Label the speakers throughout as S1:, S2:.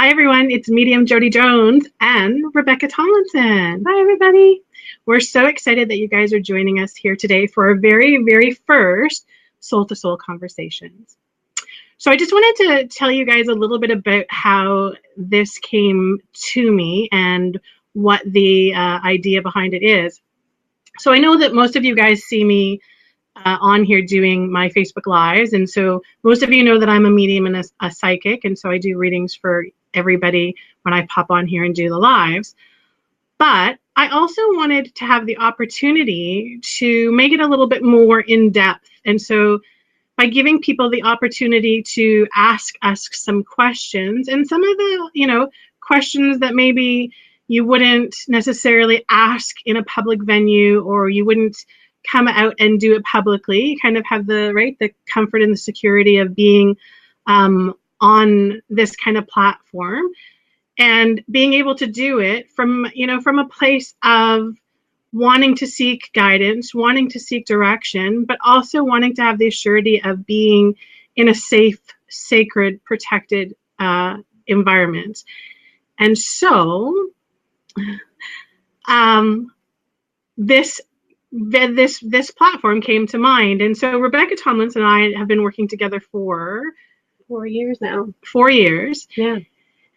S1: Hi, everyone. It's Medium Jody Jones and Rebecca Tomlinson.
S2: Hi, everybody.
S1: We're so excited that you guys are joining us here today for our very, very first Soul to Soul Conversations. So I just wanted to tell you guys a little bit about how this came to me and what the idea behind it is. So I know that most of you guys see me on here doing my Facebook Lives. And so most of you know that I'm a medium and a psychic. And so I do readings for everybody when I pop on here and do the lives. But I also wanted to have the opportunity to make it a little bit more in depth. And so by giving people the opportunity to ask us some questions, and some of the, questions that maybe you wouldn't necessarily ask in a public venue, or you wouldn't come out and do it publicly. You kind of have the comfort and the security of being on this kind of platform and being able to do it from a place of wanting to seek guidance, wanting to seek direction, but also wanting to have the surety of being in a safe, sacred, protected environment. And so this platform came to mind. And so Rebecca Tomlinson and I have been working together for
S2: 4 years now.
S1: 4 years.
S2: Yeah.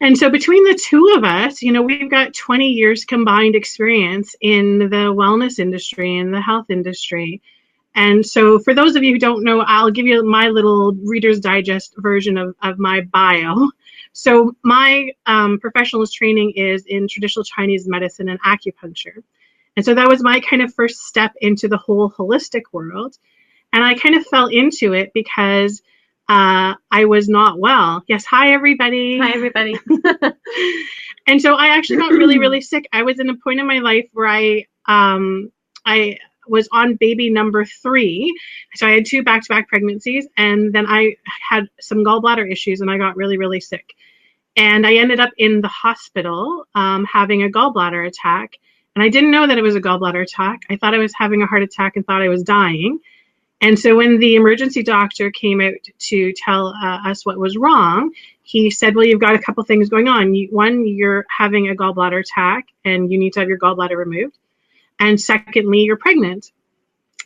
S1: And so between the two of us, we've got 20 years combined experience in the wellness industry and the health industry. And so for those of you who don't know, I'll give you my little Reader's Digest version of my bio. So my professional training is in traditional Chinese medicine and acupuncture. And so that was my kind of first step into the whole holistic world. And I kind of fell into it because I was not well. Yes. Hi, everybody.
S2: Hi, everybody.
S1: And so I actually got really, really sick. I was in a point in my life where I was on baby number 3. So I had 2 back-to-back pregnancies, and then I had some gallbladder issues, and I got really, really sick. And I ended up in the hospital having a gallbladder attack. And I didn't know that it was a gallbladder attack. I thought I was having a heart attack and thought I was dying. And so when the emergency doctor came out to tell us what was wrong, he said, well, you've got a couple things going on. One, you're having a gallbladder attack and you need to have your gallbladder removed. And secondly, you're pregnant.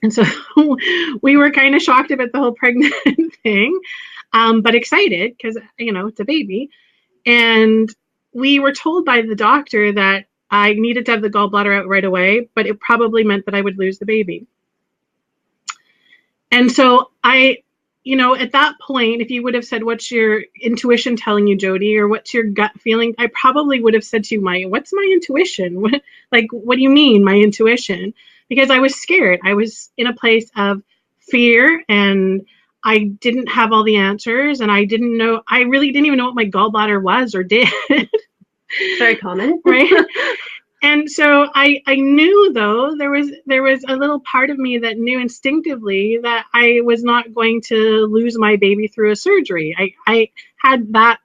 S1: And so we were kind of shocked about the whole pregnant thing, but excited because, it's a baby. And we were told by the doctor that I needed to have the gallbladder out right away, but it probably meant that I would lose the baby. And so I, at that point, if you would have said, what's your intuition telling you, Jody, or what's your gut feeling? I probably would have said to you, what's my intuition? What do you mean, my intuition? Because I was scared. I was in a place of fear, and I didn't have all the answers, and I really didn't even know what my gallbladder was or did.
S2: Very common.
S1: Right? And so I knew, though, there was a little part of me that knew instinctively that I was not going to lose my baby through a surgery. I had that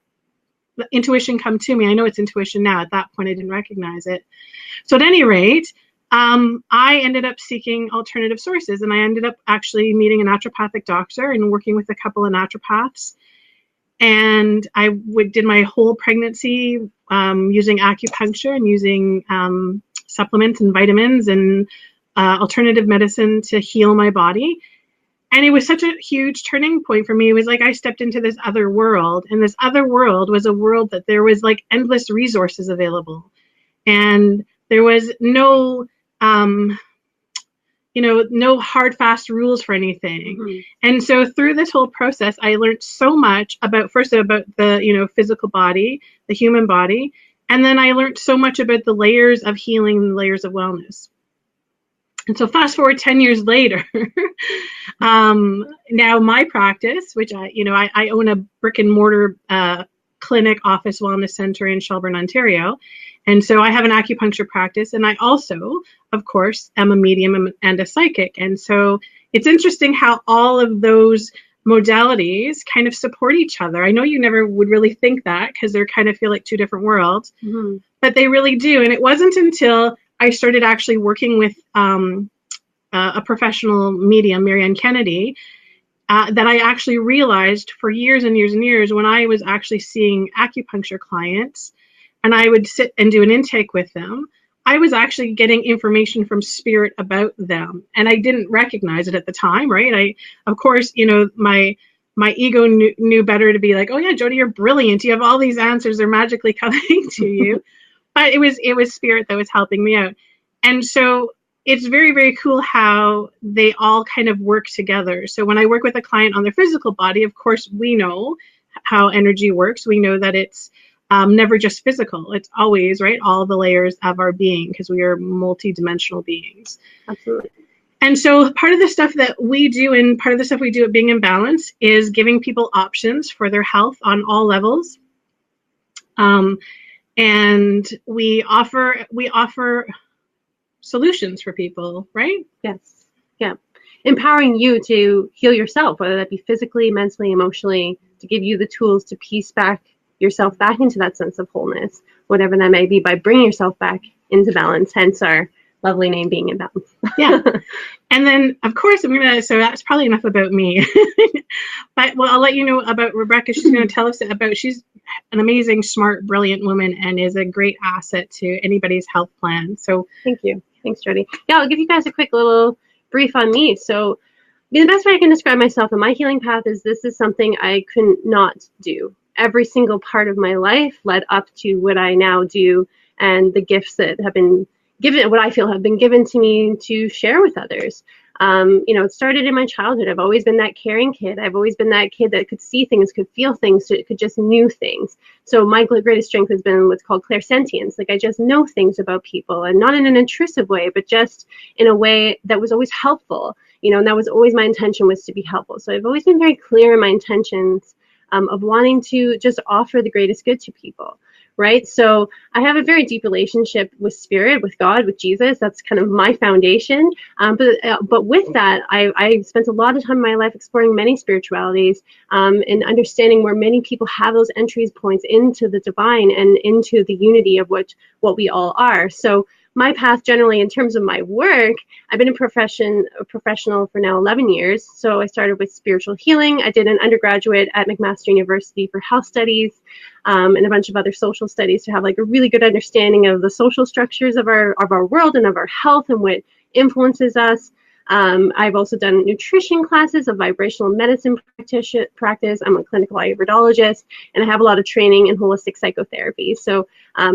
S1: intuition come to me. I know it's intuition now. At that point, I didn't recognize it. So at any rate, I ended up seeking alternative sources, and I ended up actually meeting a naturopathic doctor and working with a couple of naturopaths. And I did my whole pregnancy using acupuncture and using supplements and vitamins and alternative medicine to heal my body. And it was such a huge turning point for me. It was like I stepped into this other world, and this other world was a world that there was like endless resources available. And there was no no hard, fast rules for anything. Mm-hmm. And so through this whole process, I learned so much about the, physical body, the human body. And then I learned so much about the layers of healing and layers of wellness. And so fast forward 10 years later, now my practice, which I own a brick and mortar clinic office wellness center in Shelburne, Ontario. And so I have an acupuncture practice, and I also, of course, am a medium and a psychic. And so it's interesting how all of those modalities kind of support each other. I know you never would really think that because they kind of feel like two different worlds, mm-hmm. but they really do. And it wasn't until I started actually working with a professional medium, Marianne Kennedy, that I actually realized for years and years and years when I was actually seeing acupuncture clients and I would sit and do an intake with them, I was actually getting information from spirit about them. And I didn't recognize it at the time, right? Of course, my ego knew better to be like, oh yeah, Jody, you're brilliant. You have all these answers. They're magically coming to you. But it was spirit that was helping me out. And so it's very, very cool how they all kind of work together. So when I work with a client on their physical body, of course, we know how energy works. We know that it's never just physical. It's always, right, all the layers of our being, because we are multidimensional beings.
S2: Absolutely.
S1: And so part of the stuff that we do and part of the stuff we do at Being in Balance is giving people options for their health on all levels. And we offer solutions for people, right?
S2: Yes. Yeah. Empowering you to heal yourself, whether that be physically, mentally, emotionally, to give you the tools to piece yourself back into that sense of wholeness, whatever that may be, by bringing yourself back into balance, hence our lovely name, Being in Balance.
S1: Yeah. And then, of course, so that's probably enough about me. But I'll let you know about Rebecca. She's going to tell us she's an amazing, smart, brilliant woman and is a great asset to anybody's health plan. So
S2: thank you. Thanks, Jody. Yeah, I'll give you guys a quick little brief on me. So the best way I can describe myself in my healing path is this is something I could not do. Every single part of my life led up to what I now do and the gifts that have been given, what I feel have been given to me to share with others. It started in my childhood. I've always been that caring kid. I've always been that kid that could see things, could feel things, could just knew things. So my greatest strength has been what's called clairsentience. Like I just know things about people, and not in an intrusive way, but just in a way that was always helpful. And that was always my intention, was to be helpful. So I've always been very clear in my intentions of wanting to just offer the greatest good to people. Right. So I have a very deep relationship with spirit, with God, with Jesus. That's kind of my foundation. But with that, I spent a lot of time in my life exploring many spiritualities and understanding where many people have those entry points into the divine and into the unity of what we all are. So my path generally in terms of my work, I've been a professional for now 11 years. So I started with spiritual healing. I did an undergraduate at McMaster University for health studies and a bunch of other social studies to have like a really good understanding of the social structures of our world and of our health and what influences us. I've also done nutrition classes, a vibrational medicine practice. I'm a clinical ayurvedologist, and I have a lot of training in holistic psychotherapy. So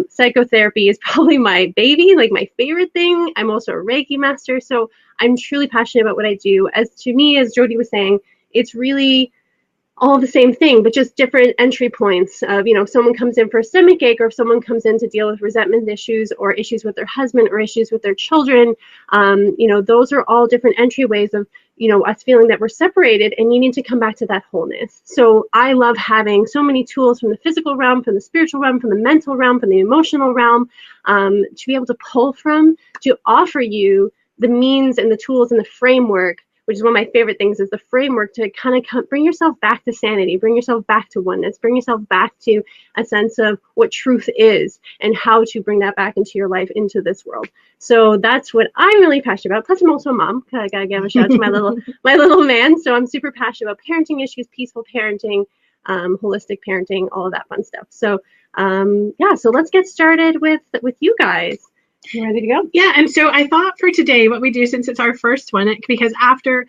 S2: psychotherapy is probably my baby, like my favorite thing. I'm also a Reiki master, so I'm truly passionate about what I do. As to me, as Jody was saying, it's really all the same thing, but just different entry points of, if someone comes in for a stomach ache, or if someone comes in to deal with resentment issues or issues with their husband or issues with their children, those are all different entryways of, us feeling that we're separated and you need to come back to that wholeness. So I love having so many tools from the physical realm, from the spiritual realm, from the mental realm, from the emotional realm, to be able to pull from, to offer you the means and the tools and the framework, which is one of my favorite things, is the framework to kind of bring yourself back to sanity, bring yourself back to oneness, bring yourself back to a sense of what truth is and how to bring that back into your life, into this world. So that's what I'm really passionate about. Plus, I'm also a mom. I gotta give a shout out to my little man. So I'm super passionate about parenting issues, peaceful parenting, holistic parenting, all of that fun stuff. So so let's get started with you guys. You ready to go?
S1: Yeah, and so I thought for today what we do, since it's our first one, because after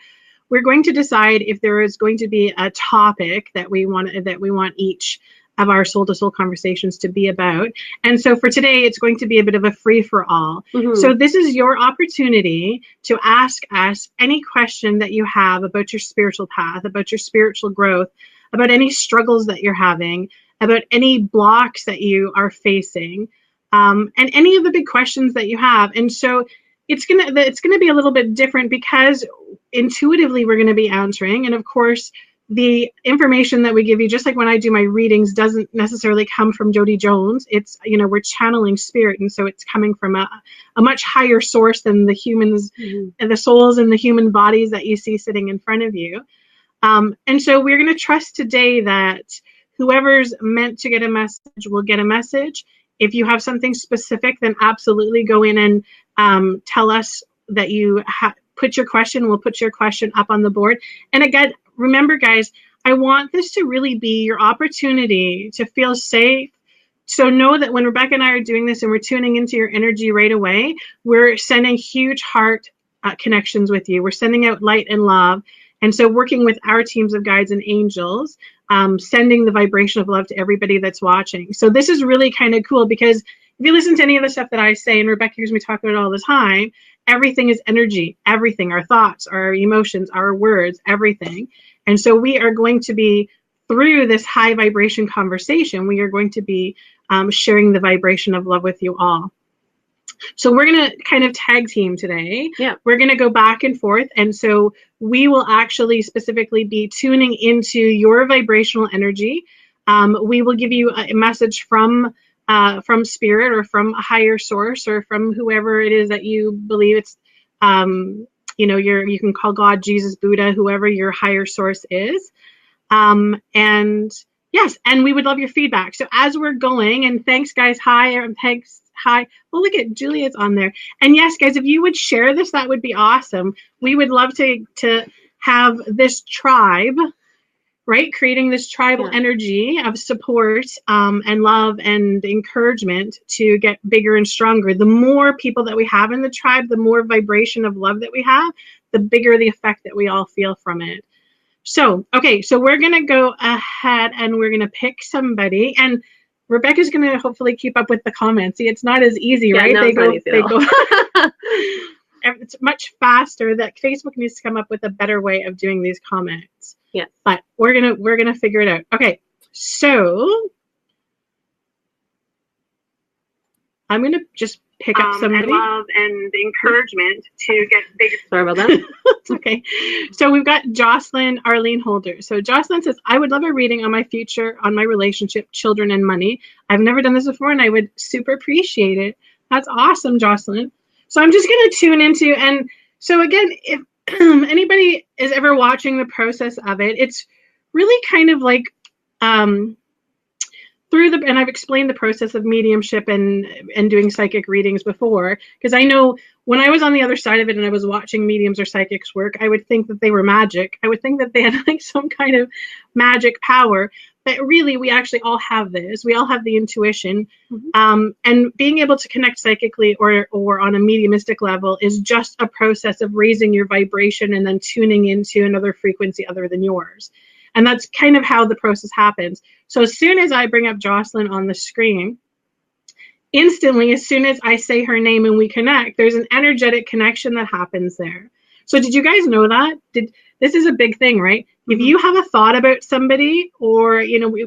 S1: we're going to decide if there is going to be a topic that we want each of our soul to soul conversations to be about. And so for today, it's going to be a bit of a free for all. Mm-hmm. So this is your opportunity to ask us any question that you have about your spiritual path, about your spiritual growth, about any struggles that you're having, about any blocks that you are facing. And any of the big questions that you have. And so it's gonna be a little bit different because intuitively we're going to be answering. And of course, the information that we give you, just like when I do my readings, doesn't necessarily come from Jody Jones. It's, we're channeling spirit. And so it's coming from a much higher source than the humans and the souls and the human bodies that you see sitting in front of you. And so we're going to trust today that whoever's meant to get a message will get a message. If you have something specific, then absolutely go in and tell us that you put your question. We'll put your question up on the board. And again, remember, guys, I want this to really be your opportunity to feel safe. So know that when Rebecca and I are doing this and we're tuning into your energy right away, we're sending huge heart connections with you. We're sending out light and love. And so working with our teams of guides and angels, sending the vibration of love to everybody that's watching. So this is really kind of cool, because if you listen to any of the stuff that I say, and Rebecca hears me talk about it all the time, everything is energy, everything, our thoughts, our emotions, our words, everything. And so we are going to be, through this high vibration conversation, we are going to be sharing the vibration of love with you all. So we're going to kind of tag team today.
S2: Yeah.
S1: We're going to go back and forth. And so we will actually specifically be tuning into your vibrational energy. We will give you a message from spirit, or from a higher source, or from whoever it is that you believe it's, you can call God, Jesus, Buddha, whoever your higher source is. And yes, and we would love your feedback. So as we're going, and thanks guys, hi, and thanks, hi. Well, look at Julia's on there. And yes, guys, if you would share this, that would be awesome. We would love to have this tribe, right? Creating this tribal energy of support and love and encouragement to get bigger and stronger. The more people that we have in the tribe, the more vibration of love that we have, the bigger the effect that we all feel from it. So, okay, so we're going to go ahead and we're going to pick somebody, and Rebecca's going to hopefully keep up with the comments. See, it's not as easy, right?
S2: No,
S1: they go it's much faster. That Facebook needs to come up with a better way of doing these comments.
S2: Yeah.
S1: But we're going to figure it out. Okay. So I'm going to just pick up somebody.
S3: And love and encouragement to get bigger.
S2: Sorry about that.
S1: It's okay. So we've got Jocelyn Arlene Holder. So Jocelyn says, I would love a reading on my future, on my relationship, children, and money. I've never done this before, and I would super appreciate it. That's awesome, Jocelyn. So I'm just going to tune into, and so again, if anybody is ever watching the process of it, it's really kind of like, and I've explained the process of mediumship and doing psychic readings before, because I know when I was on the other side of it and I was watching mediums or psychics work, I would think that they were magic. I would think that they had like some kind of magic power, but really we actually all have this. We all have the intuition, and being able to connect psychically or on a mediumistic level is just a process of raising your vibration and then tuning into another frequency other than yours. And that's kind of how the process happens. So as soon as I bring up Jocelyn on the screen, instantly, as soon as I say her name and we connect, there's an energetic connection that happens there. So did you guys know that? This is a big thing, right? If you have a thought about somebody, or,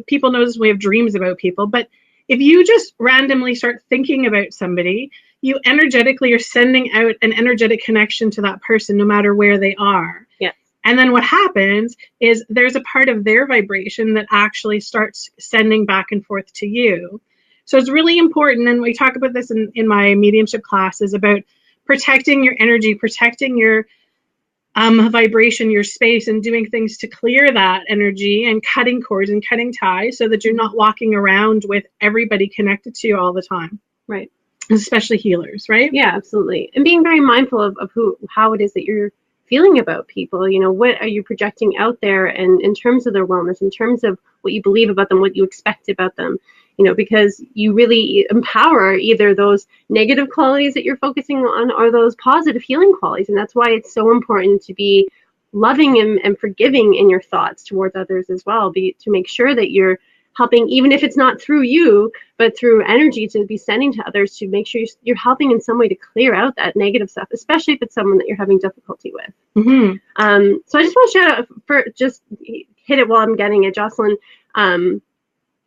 S1: people know this, we have dreams about people, but if you just randomly start thinking about somebody, you energetically are sending out an energetic connection to that person, no matter where they are.
S2: Yeah.
S1: And then what happens is there's a part of their vibration that actually starts sending back and forth to you. So it's really important, and we talk about this in my mediumship classes, about protecting your energy, protecting your vibration, your space, and doing things to clear that energy, and cutting cords and cutting ties so that you're not walking around with everybody connected to you all the time.
S2: Right.
S1: Especially healers, right?
S2: Yeah, absolutely. And being very mindful of how it is that you're feeling about people. What are you projecting out there, and in terms of their wellness, in terms of what you believe about them, what you expect about them, because you really empower either those negative qualities that you're focusing on or those positive healing qualities. And that's why it's so important to be loving and forgiving in your thoughts towards others as well, to make sure that you're helping, even if it's not through you, but through energy to be sending to others, to make sure you're helping in some way to clear out that negative stuff, especially if it's someone that you're having difficulty with.
S1: Mm-hmm.
S2: So I just want to shout out just hit it while I'm getting it, Jocelyn,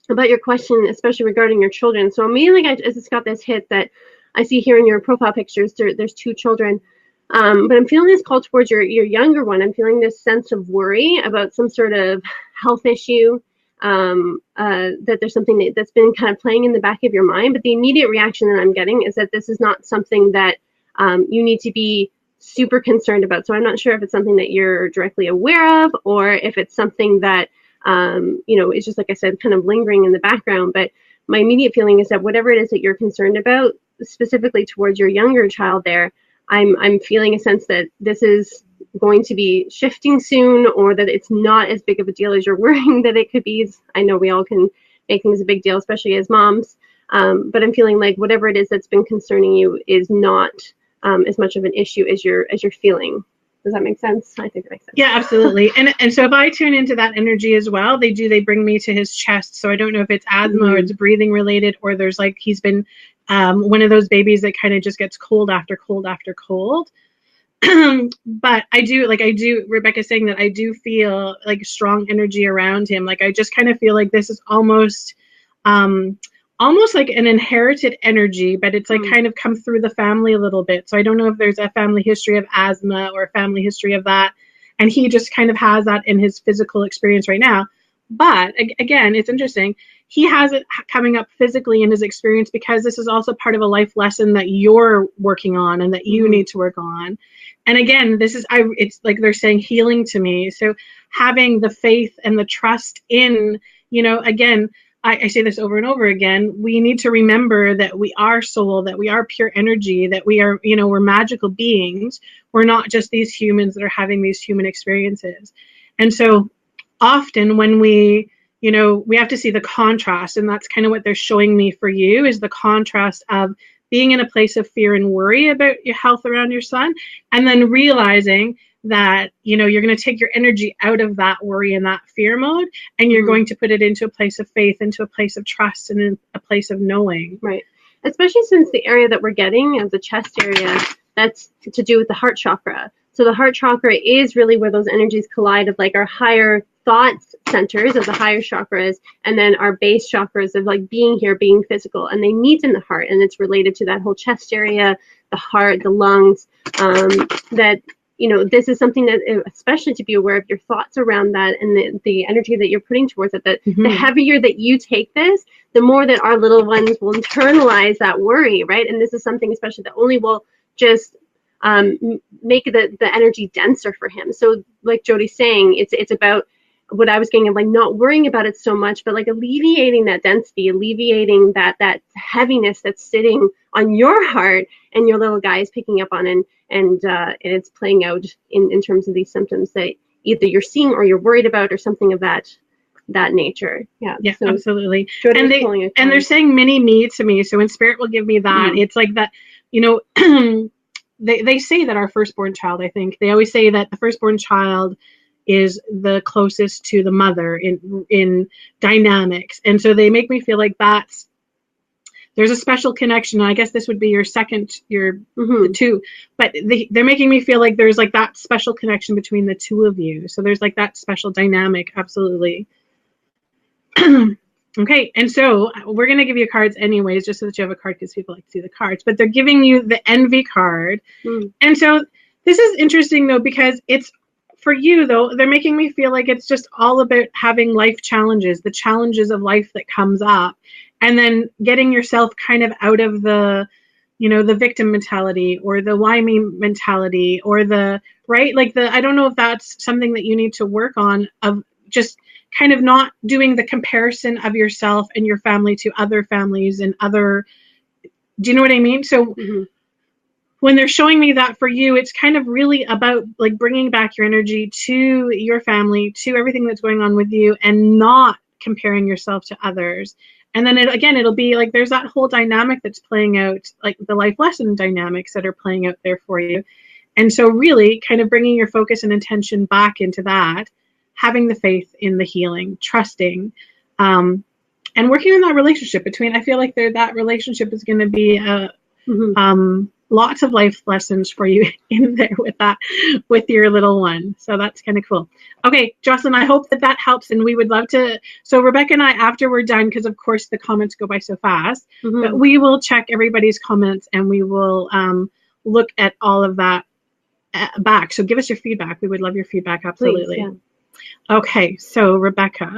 S2: about your question, especially regarding your children. So immediately I just got this hit that I see here in your profile pictures, there's 2 children. But I'm feeling this call towards your younger one. I'm feeling this sense of worry about some sort of health issue, that there's something that's been kind of playing in the back of your mind. But the immediate reaction that I'm getting is that this is not something that you need to be super concerned about. So I'm not sure if it's something that you're directly aware of, or if it's something that, it's just, like I said, kind of lingering in the background. But my immediate feeling is that whatever it is that you're concerned about, specifically towards your younger child there, I'm feeling a sense that this is going to be shifting soon, or that it's not as big of a deal as you're worrying that it could be. I know we all can make things a big deal, especially as moms. But I'm feeling like whatever it is that's been concerning you is not as much of an issue as you're feeling. Does that make sense? I think it makes sense.
S1: Yeah, absolutely. And so if I tune into that energy as well, they bring me to his chest. So I don't know if it's asthma or it's breathing related, or there's like he's been one of those babies that kind of just gets cold after cold after cold. But I do, Rebecca's saying that I do feel like strong energy around him. Like I just kind of feel like this is almost like an inherited energy, but it's like kind of come through the family a little bit. So I don't know if there's a family history of asthma or a family history of that. And he just kind of has that in his physical experience right now. But again, it's interesting. He has it coming up physically in his experience because this is also part of a life lesson that you're working on and that you need to work on. And again, it's like they're saying healing to me. So having the faith and the trust in, again, I say this over and over again, we need to remember that we are soul, that we are pure energy, that we are, we're magical beings. We're not just these humans that are having these human experiences. And so often when we have to see the contrast, and that's kind of what they're showing me for you is the contrast of being in a place of fear and worry about your health around your son, and then realizing that, you're going to take your energy out of that worry and that fear mode, and you're going to put it into a place of faith, into a place of trust, and in a place of knowing.
S2: Right. Especially since the area that we're getting of the chest area, that's to do with the heart chakra. So the heart chakra is really where those energies collide of like our higher thought centers of the higher chakras, and then our base chakras of like being here, being physical, and they meet in the heart, and it's related to that whole chest area, the heart, the lungs, that this is something that, especially to be aware of your thoughts around that and the energy that you're putting towards it, that the heavier that you take this, the more that our little ones will internalize that worry, right? And this is something especially that only will just make the energy denser for him. So like Jody's saying, it's about what I was getting of like not worrying about it so much, but like alleviating that density, alleviating that heaviness that's sitting on your heart and your little guy is picking up on, and it's playing out in terms of these symptoms that either you're seeing or you're worried about or something of that nature. Yeah,
S1: so absolutely. And they're saying mini me to me. So when spirit will give me that, it's like that, they say that our firstborn child, I think they always say that the firstborn child is the closest to the mother in dynamics. And so they make me feel like there's a special connection. I guess this would be your the two, but they're making me feel like there's like that special connection between the two of you. So there's like that special dynamic. Absolutely. Okay. And so we're going to give you cards anyways, just so that you have a card, because people like to see the cards, but they're giving you the envy card. And so this is interesting though, because it's, for you, though, they're making me feel like it's just all about having life challenges, the challenges of life that comes up, and then getting yourself kind of out of the, the victim mentality or the why me mentality or I don't know if that's something that you need to work on, of just kind of not doing the comparison of yourself and your family to other families and other, do you know what I mean? So when they're showing me that for you, it's kind of really about like bringing back your energy to your family, to everything that's going on with you, and not comparing yourself to others. And then it'll be like there's that whole dynamic that's playing out, like the life lesson dynamics that are playing out there for you. And so really kind of bringing your focus and intention back into that, having the faith in the healing, trusting, and working on that relationship between, I feel like that relationship is going to be lots of life lessons for you in there with your little one. So that's kind of cool. Okay, Jocelyn, I hope that helps, and we would love to. So Rebecca and I, after we're done, because of course the comments go by so fast, but we will check everybody's comments and we will look at all of that back. So give us your feedback. We would love your feedback. Absolutely. Please, yeah. Okay, so Rebecca.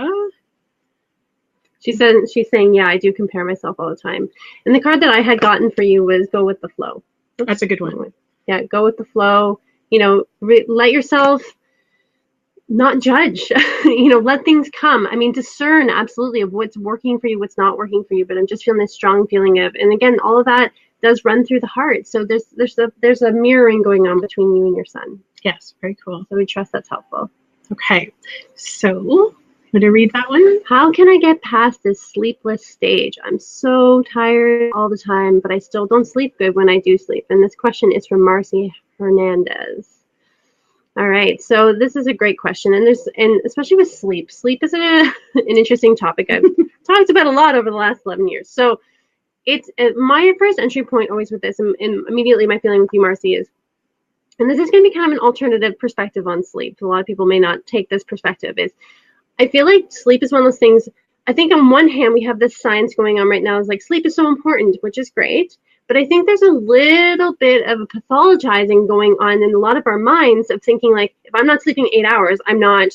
S2: She's saying, yeah, I do compare myself all the time. And the card that I had gotten for you was go with the flow.
S1: That's a good one.
S2: Yeah, go with the flow. Let yourself not judge. Let things come. I mean, discern absolutely of what's working for you, what's not working for you. But I'm just feeling this strong feeling of, and again, all of that does run through the heart. So there's a mirroring going on between you and your son.
S1: Yes, very cool.
S2: So we trust that's helpful.
S1: Okay, so I'm going to read that one.
S2: How can I get past this sleepless stage? I'm so tired all the time, but I still don't sleep good when I do sleep. And this question is from Marcy Hernandez. All right, so this is a great question, and especially with sleep. Sleep is an interesting topic I've talked about a lot over the last 11 years. So it's my first entry point always with this, and immediately my feeling with you, Marcy, is, and this is going to be kind of an alternative perspective on sleep. A lot of people may not take this perspective. Is I feel like sleep is one of those things. I think on one hand we have this science going on right now. Is like sleep is so important, which is great. But I think there's a little bit of a pathologizing going on in a lot of our minds of thinking like, if I'm not sleeping 8 hours, I'm not,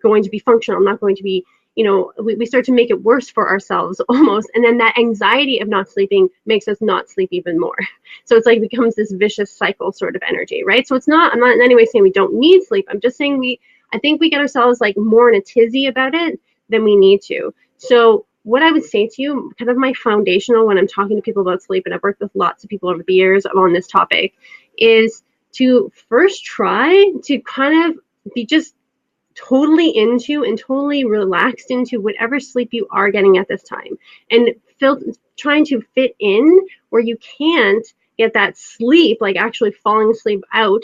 S2: going to be functional. I'm not going to be, we start to make it worse for ourselves almost. And then that anxiety of not sleeping makes us not sleep even more. So it's like it becomes this vicious cycle sort of energy, right? So I'm not in any way saying we don't need sleep. I'm just saying I think we get ourselves like more in a tizzy about it than we need to. So what I would say to you, kind of my foundational when I'm talking to people about sleep, and I've worked with lots of people over the years on this topic, is to first try to kind of be just totally into and totally relaxed into whatever sleep you are getting at this time. And trying to fit in where you can't get that sleep, like actually falling asleep out,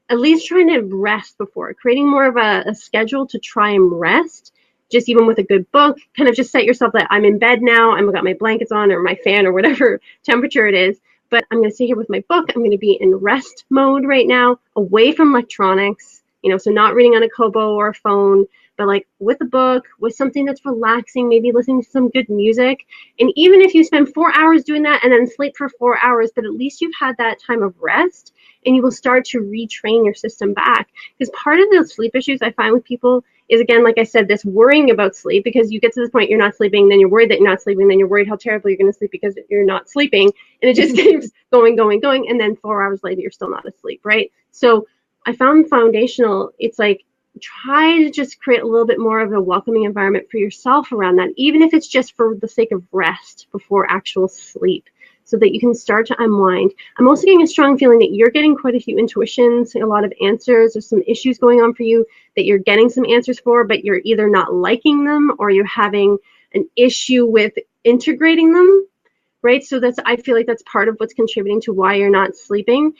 S2: at least trying to rest before, creating more of a schedule to try and rest. Just even with a good book, kind of just set yourself that I'm in bed now, I've got my blankets on or my fan or whatever temperature it is, but I'm going to sit here with my book. I'm going to be in rest mode right now, away from electronics, so not reading on a Kobo or a phone, but like with a book, with something that's relaxing, maybe listening to some good music. And even if you spend 4 hours doing that and then sleep for 4 hours, but at least you've had that time of rest and you will start to retrain your system back. Because part of the sleep issues I find with people is, again, like I said, this worrying about sleep, because you get to this point, you're not sleeping, then you're worried that you're not sleeping, then you're worried how terribly you're going to sleep because you're not sleeping. And it just keeps going. And then 4 hours later, you're still not asleep, right? So I found foundational, it's like, try to just create a little bit more of a welcoming environment for yourself around that, even if it's just for the sake of rest before actual sleep, so that you can start to unwind. I'm also getting a strong feeling that you're getting quite a few intuitions, a lot of answers. There's some issues going on for you that you're getting some answers for, but you're either not liking them or you're having an issue with integrating them, right? So I feel like that's part of what's contributing to why you're not sleeping.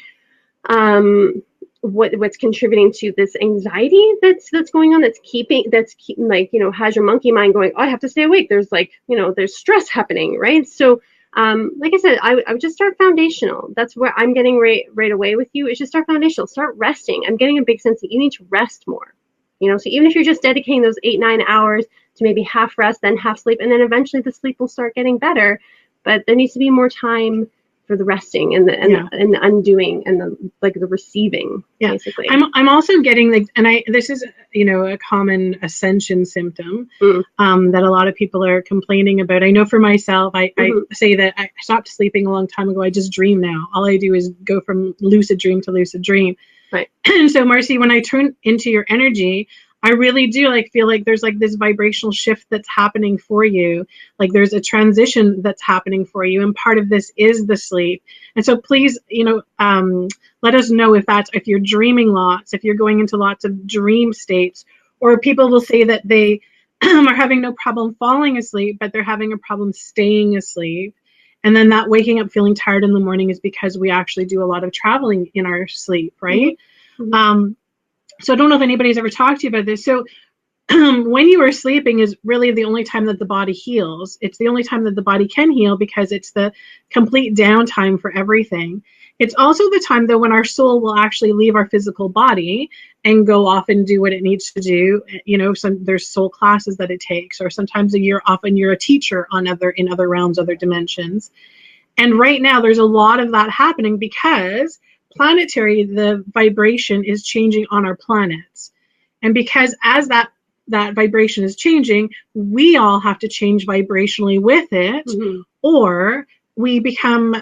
S2: What's contributing to this anxiety that's going on, has your monkey mind going, oh, I have to stay awake. There's there's stress happening, right? So like I said, I would just start foundational. That's where I'm getting right away with you, is just start foundational, start resting. I'm getting a big sense that you need to rest more, so even if you're just dedicating those 8-9 hours to maybe half rest, then half sleep, and then eventually the sleep will start getting better, but there needs to be more time for the resting and the undoing and the receiving, basically.
S1: I'm also getting this is a common ascension symptom that a lot of people are complaining about. I know for myself, I say that I stopped sleeping a long time ago. I just dream now. All I do is go from lucid dream to lucid dream.
S2: Right.
S1: And so, Marcy, when I turn into your energy, I really do feel like there's this vibrational shift that's happening for you. Like there's a transition that's happening for you. And part of this is the sleep. And so please, let us know if you're dreaming lots, if you're going into lots of dream states, or people will say that they are having no problem falling asleep, but they're having a problem staying asleep. And then that waking up feeling tired in the morning is because we actually do a lot of traveling in our sleep, right? Mm-hmm. So I don't know if anybody's ever talked to you about this. So when you are sleeping is really the only time that the body heals. It's the only time that the body can heal because it's the complete downtime for everything. It's also the time, though, when our soul will actually leave our physical body and go off and do what it needs to do. There's soul classes that it takes, or sometimes you're a teacher in other realms, other dimensions. And right now there's a lot of that happening because planetary, the vibration is changing on our planets. And because as that vibration is changing, we all have to change vibrationally with it, or we become,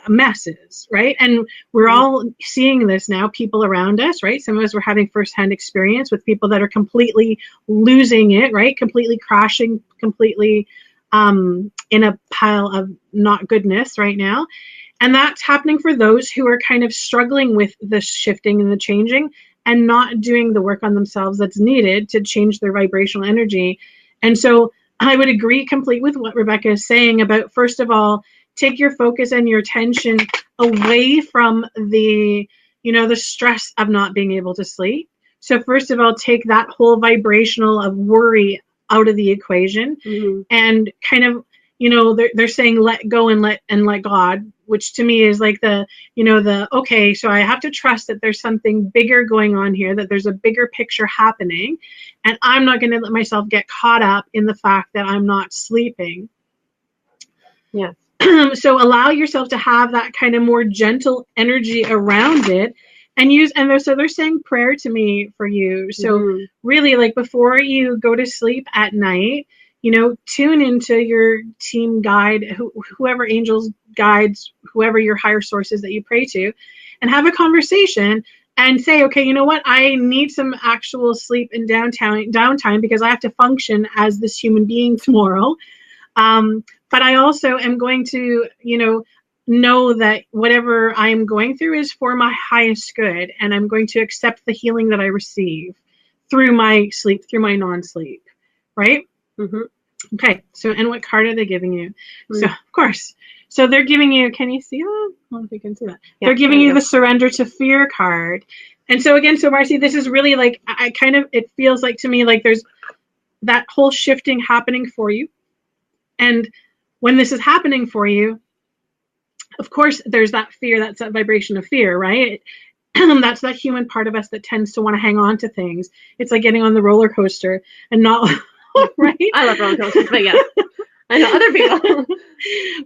S1: messes, right? And we're all seeing this now, people around us, right? Some of us were having firsthand experience with people that are completely losing it, right? Completely crashing, completely in a pile of not goodness right now. And that's happening for those who are kind of struggling with the shifting and the changing and not doing the work on themselves that's needed to change their vibrational energy. And so I would agree complete with what Rebecca is saying about, first of all, take your focus and your attention away from the, the stress of not being able to sleep. So first of all, take that whole vibrational of worry out of the equation, and kind of, they're saying let go and let God, which to me is like okay, so I have to trust that there's something bigger going on here, that there's a bigger picture happening, and I'm not going to let myself get caught up in the fact that I'm not sleeping.
S2: Yeah.
S1: So allow yourself to have that kind of more gentle energy around it, and they're saying prayer to me for you. So really, like, before you go to sleep at night, tune into your team guide, whoever angels, guides, whoever your higher sources that you pray to, and have a conversation and say, okay, you know what? I need some actual sleep and downtime because I have to function as this human being tomorrow. But I also am going to, know that whatever I'm going through is for my highest good, and I'm going to accept the healing that I receive through my sleep, through my non-sleep, right? Okay, so, and what card are they giving you? So, of course, so they're giving you, can you see that? I don't know if you can see that. Yeah, they're giving you the surrender to fear card. And so again, so Marcy, this is really like, it feels like to me like there's that whole shifting happening for you. And when this is happening for you, of course, there's that fear, that's that vibration of fear, right? That's that human part of us that tends to want to hang on to things. It's like getting on the roller coaster and not, right?
S2: I love roller coasters, but yeah, I know other people.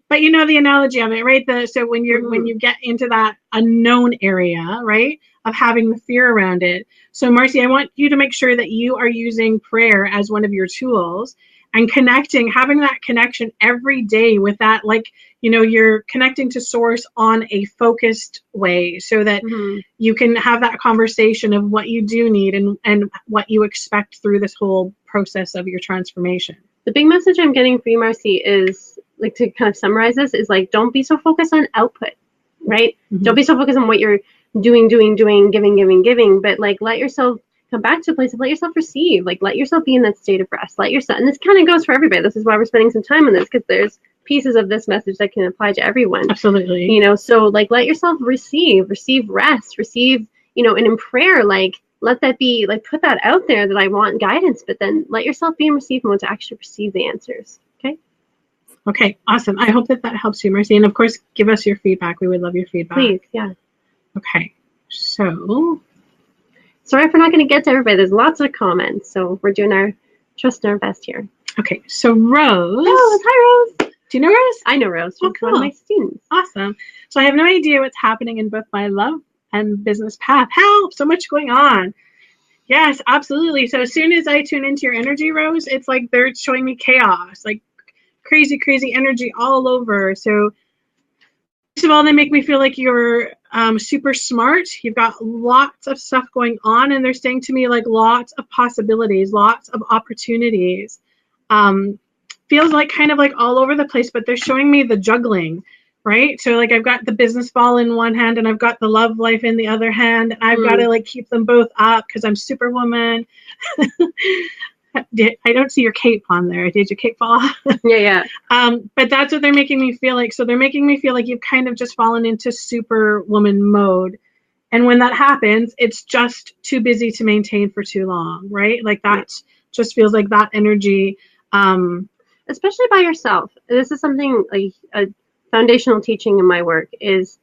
S1: But you know the analogy of it, right? So when you get into that unknown area, right, of having the fear around it. So Marcy, I want you to make sure that you are using prayer as one of your tools, and having that connection every day with that, like, you're connecting to source on a focused way, so that you can have that conversation of what you do need and what you expect through this whole process of your transformation.
S2: The big message I'm getting for you, Marcy, is, like, to kind of summarize this, is like, don't be so focused on output, right? Don't be so focused on what you're doing, giving, but like, let yourself come back to a place of let yourself receive, like, let yourself be in that state of rest, let yourself, and this kind of goes for everybody. This is why we're spending some time on this, because there's pieces of this message that can apply to everyone.
S1: Absolutely.
S2: So like, let yourself receive rest, receive, and in prayer, like, let that be, like, put that out there that I want guidance, but then let yourself be in receive mode to actually receive the answers.
S1: Okay, awesome. I hope that helps you, Marcy. And of course, give us your feedback. We would love your feedback.
S2: Please, yeah.
S1: Okay, so
S2: sorry if we're not going to get to everybody. There's lots of comments, so we're doing our best here.
S1: Okay, so Rose.
S2: Oh, hi, Rose.
S1: Do you know Rose?
S2: I know Rose. She's
S1: cool.
S2: One of my students.
S1: Awesome. So I have no idea what's happening in both my love and business path. Help! So much going on. Yes, absolutely. So as soon as I tune into your energy, Rose, it's like they're showing me chaos, like crazy energy all over. So first of all, they make me feel like you're super smart. You've got lots of stuff going on, and they're saying to me, like, lots of possibilities, lots of opportunities. Feels like kind of like all over the place, but they're showing me the juggling, right? So like, I've got the business ball in one hand and I've got the love life in the other hand. And I've got to like keep them both up because I'm Superwoman. I don't see your cape on there. Did your cape fall off?
S2: Yeah.
S1: But that's what they're making me feel like. So they're making me feel like you've kind of just fallen into Superwoman mode. And when that happens, it's just too busy to maintain for too long, right? Like that just feels like that energy.
S2: Especially by yourself. This is something, like, a foundational teaching in my work is,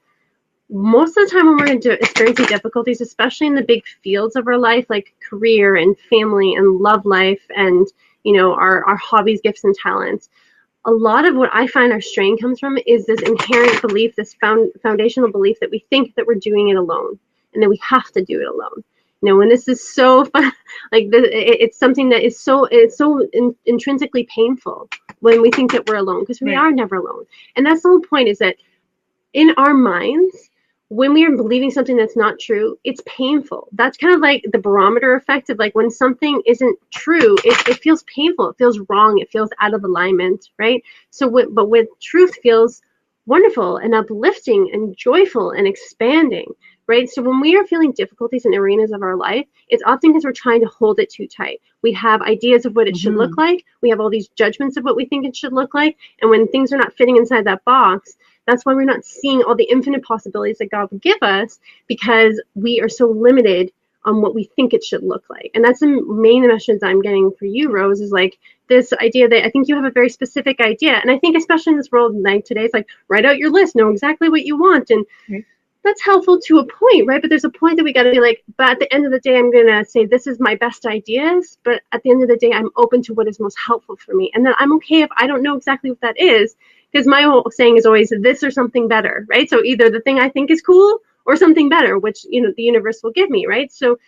S2: most of the time when we're experiencing difficulties, especially in the big fields of our life, like career and family and love life and, our hobbies, gifts, and talents, a lot of what I find our strain comes from is this inherent belief, this foundational belief that we think that we're doing it alone and that we have to do it alone. When this is so fun, like, it's something that is so intrinsically painful when we think that we're alone, because we are never alone. And that's the whole point, is that in our minds, when we are believing something that's not true, it's painful. That's kind of like the barometer effect of, like, when something isn't true, it feels painful. It feels wrong. It feels out of alignment, right? So, but when truth feels wonderful and uplifting and joyful and expanding, right? So when we are feeling difficulties in arenas of our life, it's often because we're trying to hold it too tight. We have ideas of what it should look like. We have all these judgments of what we think it should look like. And when things are not fitting inside that box, that's why we're not seeing all the infinite possibilities that God would give us, because we are so limited on what we think it should look like. And that's the main message I'm getting for you, Rose, is like this idea that I think you have a very specific idea. And I think especially in this world like today, it's like, write out your list, know exactly what you want. And that's helpful to a point, right? But there's a point that we got to be like, but at the end of the day, I'm going to say, this is my best ideas. But at the end of the day, I'm open to what is most helpful for me. And then I'm okay if I don't know exactly what that is, because my whole saying is always this or something better, right? So either the thing I think is cool or something better, which, the universe will give me, right? So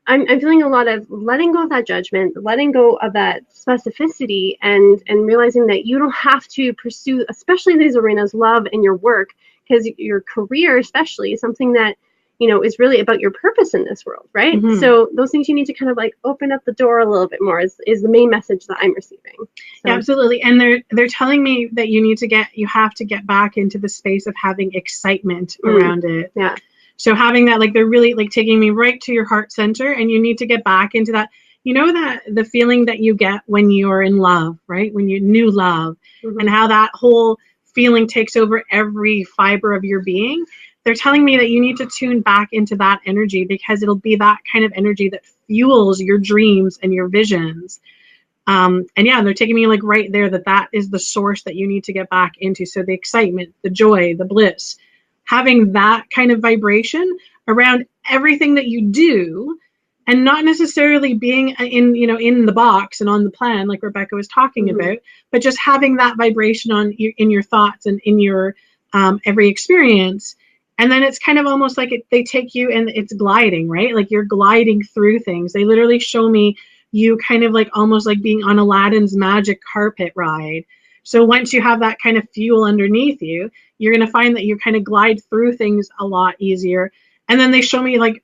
S2: I'm feeling a lot of letting go of that judgment, letting go of that specificity, and realizing that you don't have to pursue, especially these arenas, love and your work, because your career especially is something that, is really about your purpose in this world, right? So those things you need to kind of like open up the door a little bit more is the main message that I'm receiving. So.
S1: Yeah, absolutely. And they're telling me that you have to get back into the space of having excitement around it.
S2: Yeah.
S1: So having that, like, they're really like taking me right to your heart center, and you need to get back into that, that the feeling that you get when you're in love, right? When you knew love, and how that whole feeling takes over every fiber of your being. They're telling me that you need to tune back into that energy, because it'll be that kind of energy that fuels your dreams and your visions. And yeah, they're taking me like right there, that is the source that you need to get back into. So the excitement, the joy, the bliss, having that kind of vibration around everything that you do, and not necessarily being in the box and on the plan like Rebecca was talking about, but just having that vibration in your thoughts and in your every experience. And then it's kind of almost like they take you and it's gliding, right? Like you're gliding through things. They literally show me you kind of like almost like being on Aladdin's magic carpet ride. So once you have that kind of fuel underneath you, you're going to find that you kind of glide through things a lot easier. And then they show me, like,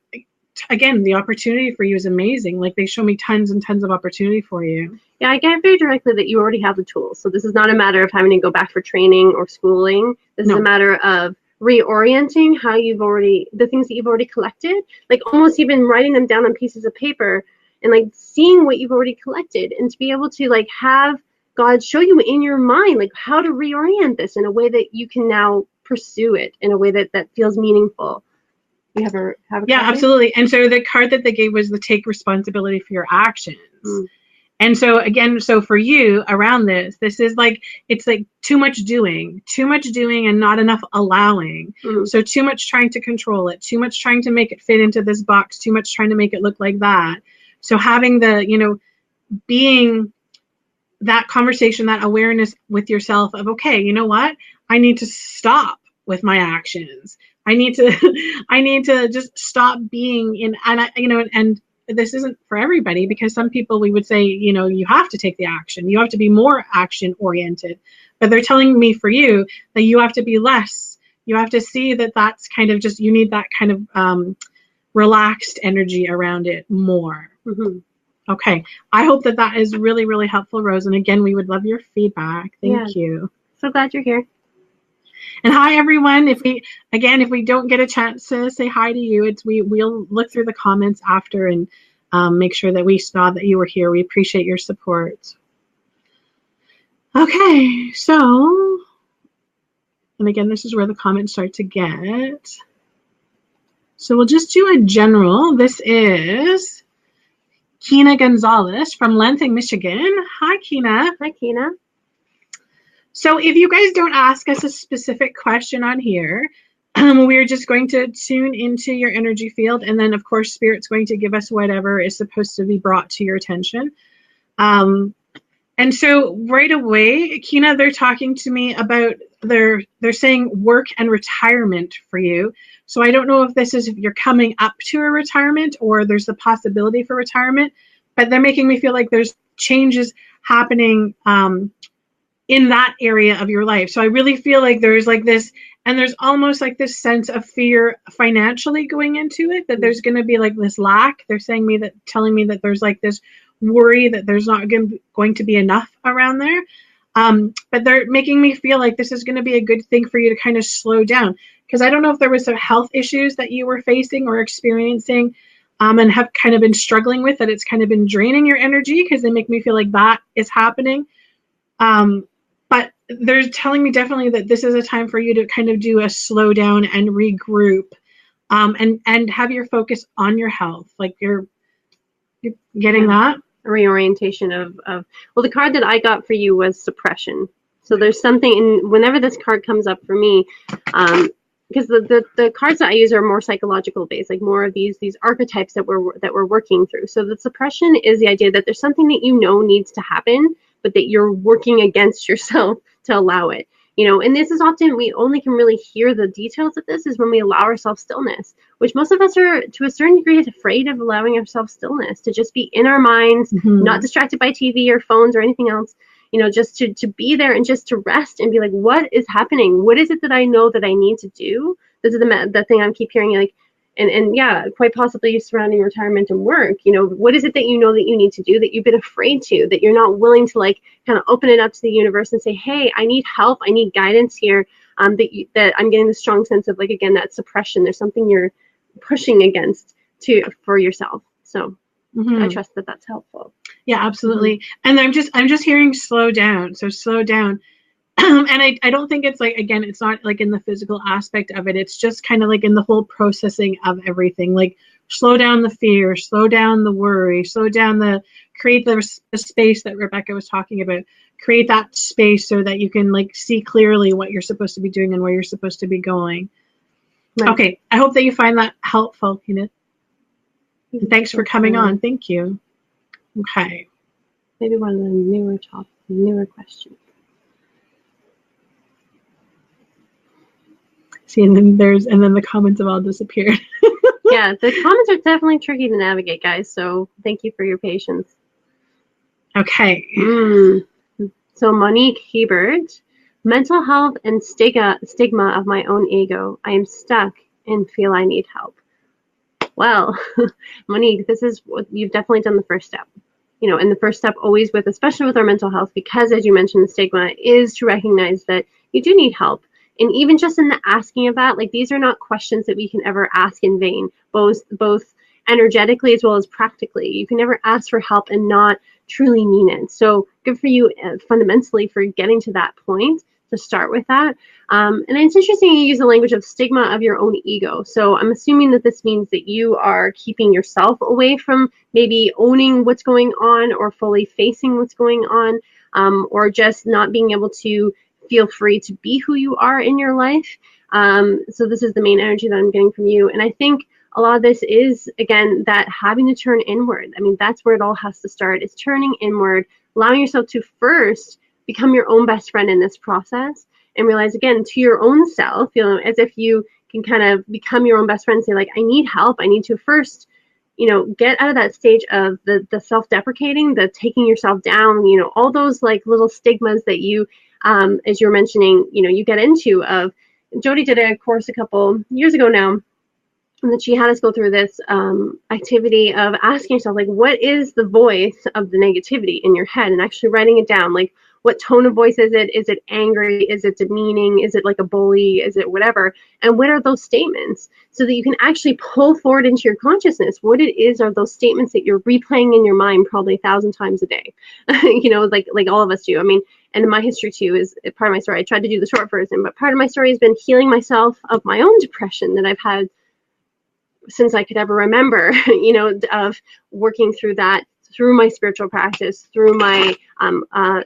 S1: again, the opportunity for you is amazing. Like, they show me tons and tons of opportunity for you.
S2: Yeah, I get very directly that you already have the tools. So this is not a matter of having to go back for training or schooling. This is a matter of reorienting the things that you've already collected, like almost even writing them down on pieces of paper and like seeing what you've already collected, and to be able to like have God show you in your mind like how to reorient this in a way that you can now pursue it in a way that feels meaningful. You have a
S1: yeah, absolutely. And so the card that they gave was the take responsibility for your actions. And so again, so for you around this is like, it's like too much doing and not enough allowing. So too much trying to control it, too much trying to make it fit into this box, too much trying to make it look like that. So having the, being that conversation, that awareness with yourself of, okay, you know what? I need to stop with my actions. I need to just stop being in, and this isn't for everybody, because some people we would say, you have to take the action. You have to be more action oriented, but they're telling me for you that you have to be less. You have to see that that's kind of just, you need that kind of relaxed energy around it more. Okay. I hope that is really, really helpful, Rose. And again, we would love your feedback. Thank you.
S2: So glad you're here.
S1: And hi, everyone. If we don't get a chance to say hi to you, we'll look through the comments after and make sure that we saw that you were here. We appreciate your support. Okay. So, and again, this is where the comments start to get. So we'll just do a general. This is Kina Gonzalez from Lansing, Michigan. Hi, Kina.
S2: Hi, Kina.
S1: So if you guys don't ask us a specific question on here, we're just going to tune into your energy field. And then, of course, Spirit's going to give us whatever is supposed to be brought to your attention. And so right away, Kina, they're talking to me about, they're saying work and retirement for you. So I don't know if this is if you're coming up to a retirement or there's the possibility for retirement, but they're making me feel like there's changes happening in that area of your life. So I really feel like there's like this, and there's almost like this sense of fear financially going into it, that there's going to be like this lack. They're telling me that there's like this worry that there's not going to be enough around there. But they're making me feel like this is going to be a good thing for you to kind of slow down. Because I don't know if there was some health issues that you were facing or experiencing and have kind of been struggling with, that it's kind of been draining your energy, because they make me feel like that is happening. But they're telling me definitely that this is a time for you to kind of do a slow down and regroup, and have your focus on your health. Like you're getting that?
S2: A reorientation of well, the card that I got for you was suppression. So there's something in whenever this card comes up for me, because the cards that I use are more psychological based, like more of these archetypes that we're working through. So the suppression is the idea that there's something that you know needs to happen, but that you're working against yourself to allow it. And this is often, we only can really hear the details of this is when we allow ourselves stillness, which most of us are to a certain degree afraid of allowing ourselves stillness, to just be in our minds, not distracted by TV or phones or anything else, just to be there and just to rest and be like, what is happening? What is it that I know that I need to do? This is the thing I keep hearing, like, and yeah, quite possibly surrounding retirement and work. What is it that you know that you need to do that you've been afraid to, that you're not willing to like kind of open it up to the universe and say, hey, I need help, I need guidance here. That I'm getting the strong sense of, like, again, that suppression. There's something you're pushing against for yourself. So I trust that that's helpful.
S1: Yeah, absolutely. And I'm just hearing slow down. So slow down. And I don't think it's like, again, it's not like in the physical aspect of it. It's just kind of like in the whole processing of everything. Like slow down the fear, slow down the worry, slow down create the space that Rebecca was talking about. Create that space so that you can like see clearly what you're supposed to be doing and where you're supposed to be going. Right. Okay, I hope that you find that helpful, Kina. And thanks for coming on. Thank you. Okay.
S2: Maybe one of the newer questions.
S1: See, and then the comments have all disappeared.
S2: Yeah, the comments are definitely tricky to navigate, guys. So thank you for your patience.
S1: Okay.
S2: So Monique Hebert, mental health and stigma of my own ego. I am stuck and feel I need help. Well, Monique, this is what you've definitely done the first step. And the first step always especially with our mental health, because as you mentioned, the stigma is to recognize that you do need help. And even just in the asking of that, like, these are not questions that we can ever ask in vain, both energetically as well as practically. You can never ask for help and not truly mean it. So good for you fundamentally for getting to that point to start with that. And it's interesting you use the language of stigma of your own ego. So I'm assuming that this means that you are keeping yourself away from maybe owning what's going on or fully facing what's going on, or just not being able to feel free to be who you are in your life. So this is the main energy that I'm getting from you. And I think a lot of this is, again, that having to turn inward. I mean, that's where it all has to start. It's turning inward, allowing yourself to first become your own best friend in this process, and realize, again, to your own self, as if you can kind of become your own best friend and say, like, I need help. I need to first, get out of that stage of the self-deprecating, the taking yourself down, all those like little stigmas that you, as you're mentioning, you get into. Jody did a course a couple years ago now, and that she had us go through this activity of asking yourself, like, what is the voice of the negativity in your head, and actually writing it down. Like, what tone of voice is it? Is it angry? Is it demeaning? Is it like a bully? Is it whatever? And what are those statements? So that you can actually pull forward into your consciousness what it is are those statements that you're replaying in your mind probably 1,000 times a day. like all of us do. I mean, and in my history too is part of my story. I tried to do the short version, but part of my story has been healing myself of my own depression that I've had since I could ever remember, of working through that, through my spiritual practice, through my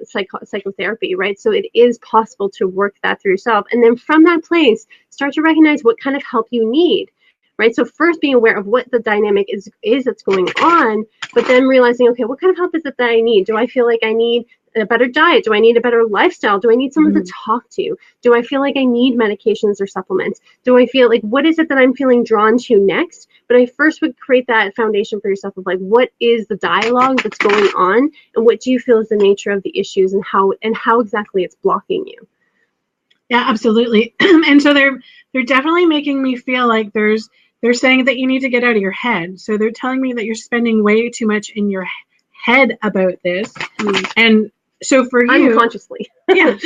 S2: psychotherapy, right? So it is possible to work that through yourself. And then from that place, start to recognize what kind of help you need, right? So first being aware of what the dynamic is that's going on, but then realizing, okay, what kind of help is it that I need? Do I feel like I need a better diet? Do I need a better lifestyle? Do I need someone to talk to? Do I feel like I need medications or supplements? Do I feel like, what is it that I'm feeling drawn to next? But I first would create that foundation for yourself of like, what is the dialogue that's going on, and what do you feel is the nature of the issues, and how exactly it's blocking you?
S1: Yeah, absolutely. And so they're definitely making me feel like they're saying that you need to get out of your head. So they're telling me that you're spending way too much in your head about this, and So for you,
S2: unconsciously.
S1: Yeah.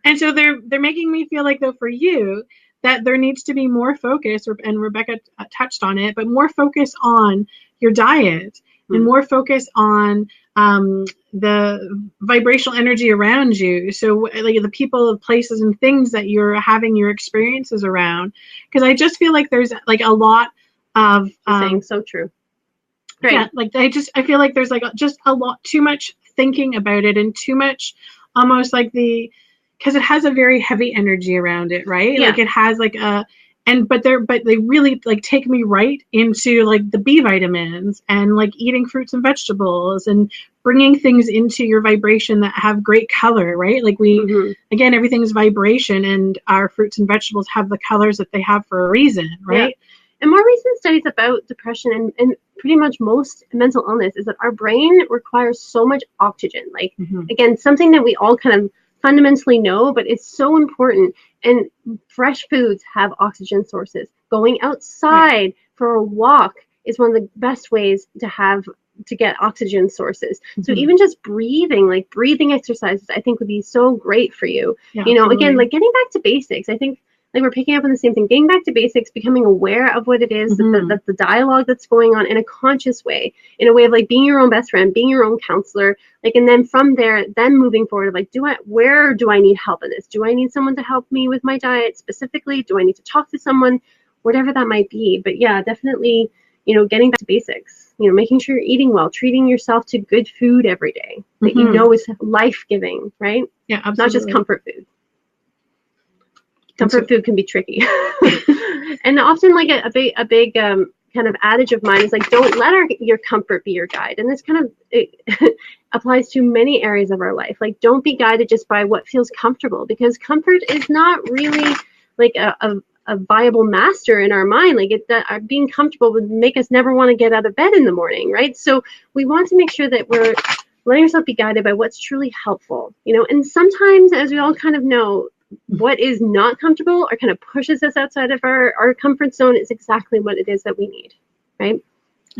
S1: And so they're making me feel like, though, for you, that there needs to be more focus, and Rebecca touched on it, but more focus on your diet and more focus on the vibrational energy around you. So like the people, places, and things that you're having your experiences around. Because I just feel like there's like a lot of
S2: saying so true. Right.
S1: Yeah, like I feel like there's like just a lot too much thinking about it, and too much almost like because it has a very heavy energy around it, right?
S2: Yeah.
S1: Like it has like but they really like take me right into like the B vitamins and like eating fruits and vegetables and bringing things into your vibration that have great color, right? Like again, everything's vibration, and our fruits and vegetables have the colors that they have for a reason, right?
S2: Yeah. And more recent studies about depression and pretty much most mental illness is that our brain requires so much oxygen. Like, again, something that we all kind of fundamentally know, but it's so important. And fresh foods have oxygen sources. Going outside for a walk is one of the best ways to get oxygen sources. So even just breathing exercises, I think would be so great for you.
S1: Yeah,
S2: you know,
S1: absolutely.
S2: Again, like getting back to basics. I think like we're picking up on the same thing, getting back to basics, becoming aware of what it is, that the dialogue that's going on in a conscious way, in a way of like being your own best friend, being your own counselor, like, and then from there, then moving forward, like, where do I need help in this? Do I need someone to help me with my diet specifically? Do I need to talk to someone? Whatever that might be. But yeah, definitely, getting back to basics, making sure you're eating well, treating yourself to good food every day that you know is life-giving, right?
S1: Yeah, absolutely.
S2: Not just comfort food. Comfort food can be tricky. And often like a big kind of adage of mine is like, don't let your comfort be your guide. And this kind of it applies to many areas of our life. Like, don't be guided just by what feels comfortable, because comfort is not really like a viable master in our mind. Like being comfortable would make us never want to get out of bed in the morning, right? So we want to make sure that we're letting ourselves be guided by what's truly helpful, and sometimes, as we all kind of know, what is not comfortable or kind of pushes us outside of our comfort zone is exactly what it is that we need, right?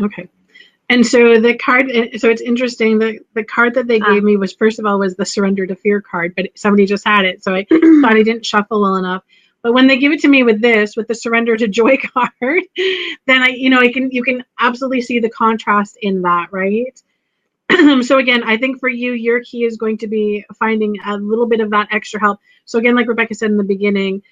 S1: Okay. And so the card, so it's interesting, the card that they gave me was, first of all, was the Surrender to Fear card, but somebody just had it, so I thought I didn't shuffle well enough. But when they give it to me with the Surrender to Joy card, then you can absolutely see the contrast in that, right? So again, I think for you, your key is going to be finding a little bit of that extra help. So again, like Rebecca said in the beginning,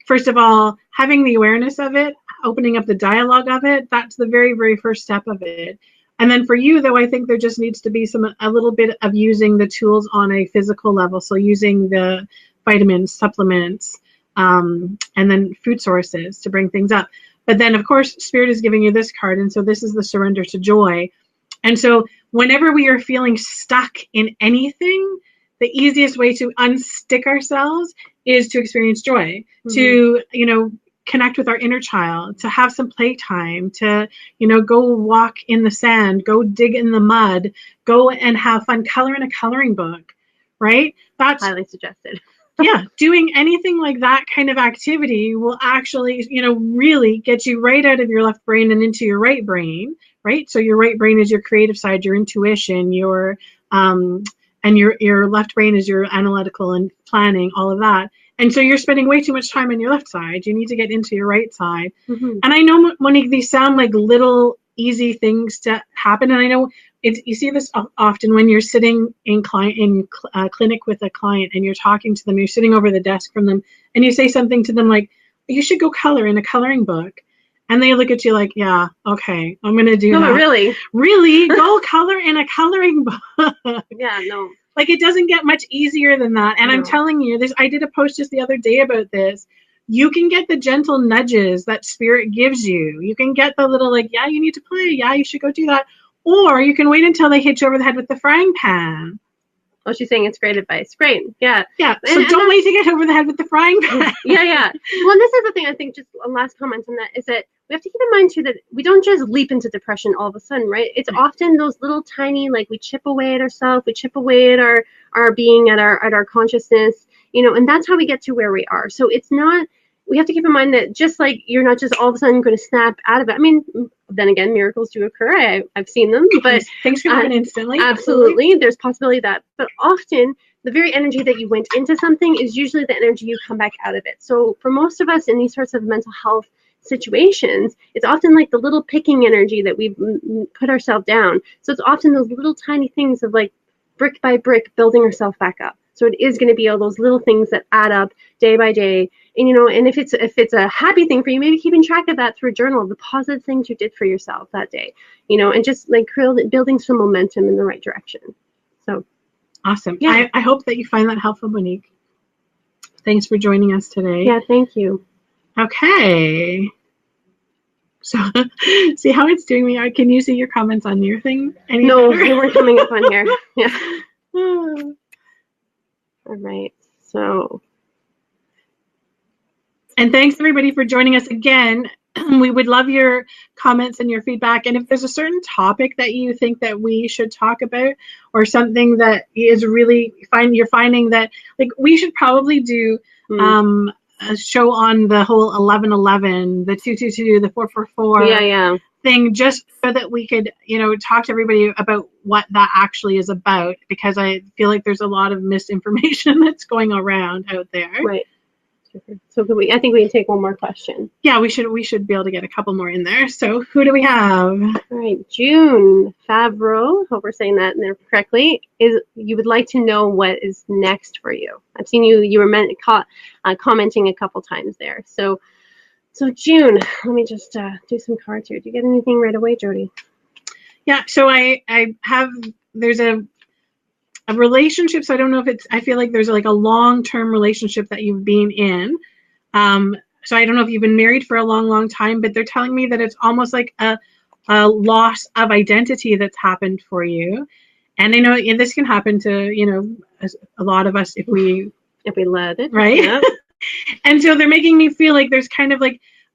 S1: first of all, having the awareness of it, opening up the dialogue of it, that's the very, very first step of it. And then for you, though, I think there just needs to be a little bit of using the tools on a physical level. So using the vitamins, supplements, and then food sources to bring things up. But then, of course, Spirit is giving you this card. And so this is the Surrender to Joy. And so whenever we are feeling stuck in anything, the easiest way to unstick ourselves is to experience joy, to, connect with our inner child, to have some playtime, to, go walk in the sand, go dig in the mud, go and have fun, color in a coloring book, right? That's
S2: highly suggested.
S1: Yeah, doing anything like that kind of activity will actually, really get you right out of your left brain and into your right brain, right? So your right brain is your creative side, your intuition, and your left brain is your analytical and planning, all of that. And so you're spending way too much time on your left side. You need to get into your right side. And I know, Monique, these sound like little easy things to happen. And I know you see this often when you're sitting in clinic with a client and you're talking to them, you're sitting over the desk from them, and you say something to them like, you should go color in a coloring book. And they look at you like, yeah, okay, I'm going to do that.
S2: No, really?
S1: Really? Go color in a coloring book.
S2: Yeah, no.
S1: Like, it doesn't get much easier than that. And I'm telling you, I did a post just the other day about this. You can get the gentle nudges that Spirit gives you. You can get the little like, yeah, you need to play. Yeah, you should go do that. Or you can wait until they hit you over the head with the frying pan.
S2: Oh, she's saying it's great advice. Great. Yeah.
S1: Yeah. So don't wait to get over the head with the frying pan.
S2: Yeah. Well, and this is the thing, I think, just a last comment on that, is that we have to keep in mind, too, that we don't just leap into depression all of a sudden, right? It's often those little tiny, like, we chip away at ourselves, we chip away at our being, at our consciousness, and that's how we get to where we are. So it's not we have to keep in mind that just like you're not just all of a sudden going to snap out of it. I mean, then again, miracles do occur. I've seen them, but
S1: things can happen instantly.
S2: Absolutely. There's possibility of that. But often the very energy that you went into something is usually the energy you come back out of it. So for most of us in these sorts of mental health situations, it's often like the little picking energy that we've put ourselves down. So it's often those little tiny things of like brick by brick building ourselves back up. So it is going to be all those little things that add up day by day. And, you know, and if it's a happy thing for you, maybe keeping track of that through a journal, the positive things you did for yourself that day, you know, and just like building some momentum in the right direction. So.
S1: Awesome. Yeah. I hope that you find that helpful, Monique. Thanks for joining us today.
S2: Yeah, thank you.
S1: Okay. So, see how it's doing me? Can you see your comments on your thing?
S2: No, they weren't coming up on here. Yeah. All right. So.
S1: And thanks everybody for joining us again. We would love your comments and your feedback. And if there's a certain topic that you think that we should talk about, or something that is really you're finding that like we should probably do a show on the whole 1111, the 222, the 444 thing, just so that we could, you know, talk to everybody about what that actually is about, because I feel like there's a lot of misinformation that's going around out there.
S2: Right. So I think we can take one more question.
S1: Yeah, we should be able to get a couple more in there. So who do we have?
S2: All right, June Favreau, hope we're saying that in there correctly, is you would like to know what is next for you. I've seen you were commenting a couple times there. So June, let me just do some cards here. Do you get anything right away, Jody?
S1: Yeah, so I have, there's a relationship, so I don't know if I feel like there's like a long-term relationship that you've been in. So I don't know if you've been married for a long time, but they're telling me that it's almost like a loss of identity that's happened for you. And I know this can happen to, you know, a lot of us if we
S2: let it.
S1: Right?
S2: Yeah.
S1: And so they're making me feel like there's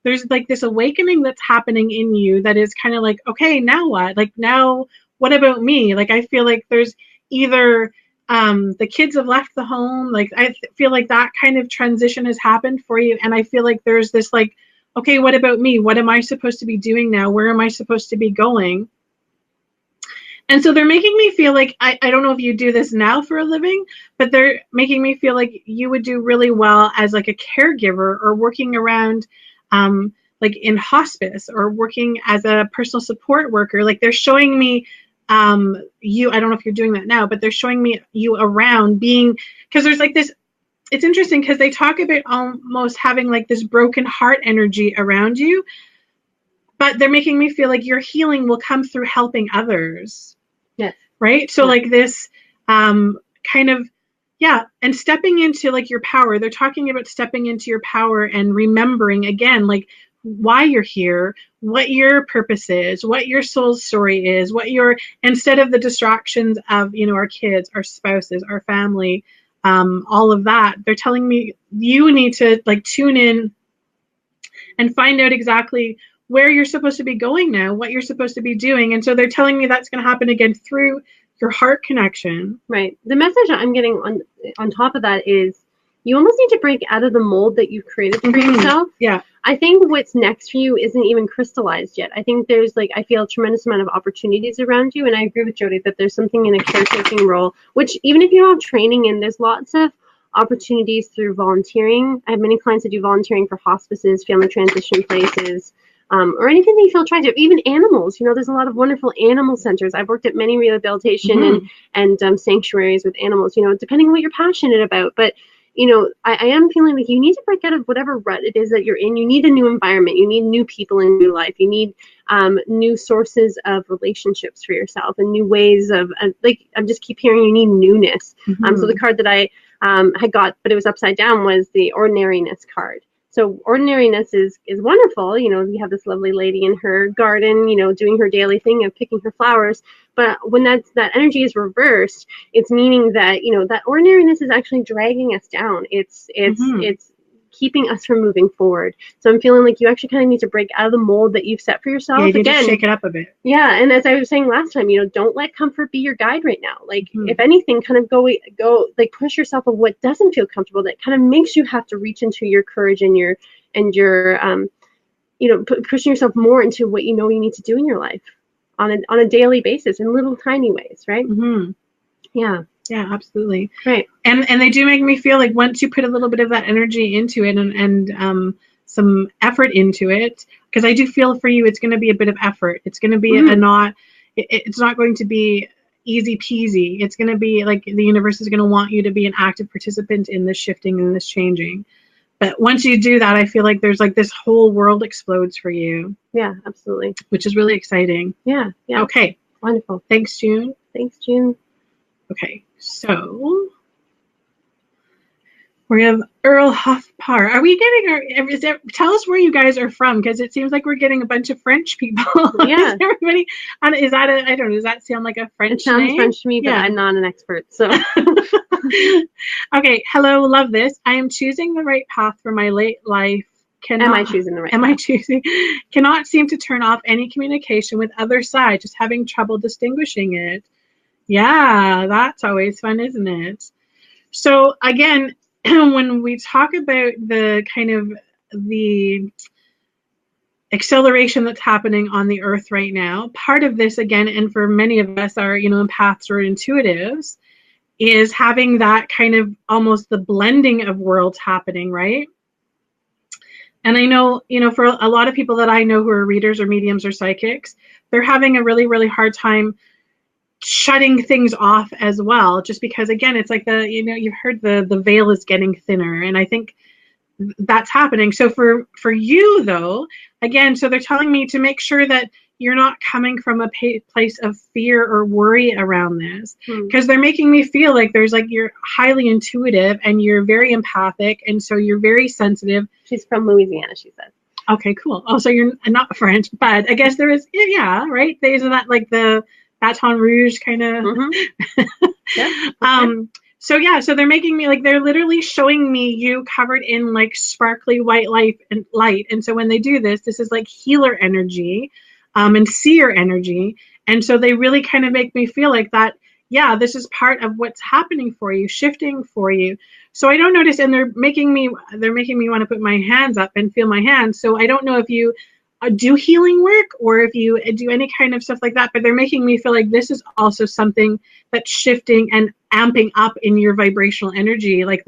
S1: this awakening that's happening in you that is kind of like, okay, now what? Like, now what about me? Like, I feel like there's either the kids have left the home, like I feel like that kind of transition has happened for you, and I feel like there's this like, okay, what about me? What am I supposed to be doing now? Where am I supposed to be going? And so they're making me feel like, I don't know if you do this now for a living, but they're making me feel like you would do really well as like a caregiver, or working around like in hospice, or working as a personal support worker. Like they're showing me you, I don't know if you're doing that now, but they're showing me you around being, because there's like this, it's interesting because they talk about almost having like this broken heart energy around you, but they're making me feel like your healing will come through helping others.
S2: Yes.
S1: Right? So like this kind of, and stepping into like your power. They're talking about stepping into your power and remembering again, like why you're here, what your purpose is, what your soul's story is, instead of the distractions of, you know, our kids, our spouses, our family, all of that. They're telling me you need to like tune in and find out exactly where you're supposed to be going now, what you're supposed to be doing. And so they're telling me that's going to happen again through your heart connection.
S2: Right. The message I'm getting on top of that is you almost need to break out of the mold that you've created for yourself.
S1: Yeah.
S2: I think what's next for you isn't even crystallized yet. I think there's I feel a tremendous amount of opportunities around you. And I agree with Jody that there's something in a caretaking role, which even if you don't have training in, there's lots of opportunities through volunteering. I have many clients that do volunteering for hospices, family transition places, or anything that you feel attracted to, even animals. You know, there's a lot of wonderful animal centers. I've worked at many rehabilitation and sanctuaries with animals, you know, depending on what you're passionate about. But you know, I am feeling like you need to break out of whatever rut it is that you're in. You need a new environment. You need new people in your life. You need new sources of relationships for yourself and new ways of, like, I just keep hearing you need newness. So the card that I had got, but it was upside down, was the ordinariness card. So ordinariness is wonderful. You know, you have this lovely lady in her garden, you know, doing her daily thing of picking her flowers. But when that energy is reversed, it's meaning that, you know, that ordinariness is actually dragging us down. It's keeping us from moving forward. So I'm feeling like you actually kind of need to break out of the mold that you've set for yourself.
S1: Yeah, you need to shake it up a bit.
S2: Yeah, and as I was saying last time, you know, don't let comfort be your guide right now. Like, if anything, kind of go like push yourself of what doesn't feel comfortable, that kind of makes you have to reach into your courage and your and you're, pushing yourself more into what you know you need to do in your life on a daily basis in little tiny ways, right?
S1: Mm-hmm.
S2: Yeah.
S1: Yeah, absolutely.
S2: Right.
S1: And they do make me feel like once you put a little bit of that energy into it and some effort into it, because I do feel for you, it's going to be a bit of effort. It's going to be it's not going to be easy peasy. It's going to be like the universe is going to want you to be an active participant in this shifting and this changing. But once you do that, I feel like there's like this whole world explodes for you.
S2: Yeah, absolutely.
S1: Which is really exciting.
S2: Yeah.
S1: Okay.
S2: Wonderful.
S1: Thanks, June.
S2: Thanks, June.
S1: Okay, so we have Earl Huffpar. Are we getting tell us where you guys are from, because it seems like we're getting a bunch of French people.
S2: Yeah.
S1: Is everybody, is that I don't know, does that sound like a French name?
S2: It sounds French to me, but I'm not an expert, so.
S1: Okay, hello, love this. I am choosing the right path for my late life.
S2: Am I choosing the right path?
S1: Am I choosing? Cannot seem to turn off any communication with other side, just having trouble distinguishing it. Yeah, that's always fun, isn't it? So again, when we talk about the kind of the acceleration that's happening on the earth right now, part of this, again, and for many of us are, empaths or intuitives, is having that kind of almost the blending of worlds happening, right? And I know, for a lot of people that I know who are readers or mediums or psychics, they're having a really, really hard time shutting things off as well, just because, again, it's like you've heard the veil is getting thinner, and I think that's happening. So for you though, again, so they're telling me to make sure that you're not coming from a place of fear or worry around this, because they're making me feel like you're highly intuitive and you're very empathic, and so you're very sensitive.
S2: She's from Louisiana, she said. Okay,
S1: cool. Oh, so you're not French, but I guess there is, yeah, right? Isn't that like the Baton Rouge kind of?
S2: Mm-hmm. Yeah.
S1: So they're making me they're literally showing me you covered in like sparkly white light. And so when they do this is like healer energy, and seer energy. And so they really kind of make me feel like that, yeah, this is part of what's happening for you, shifting for you. So I don't notice, and they're making me want to put my hands up and feel my hands. So I don't know if you do healing work or if you do any kind of stuff like that, but they're making me feel like this is also something that's shifting and amping up in your vibrational energy, like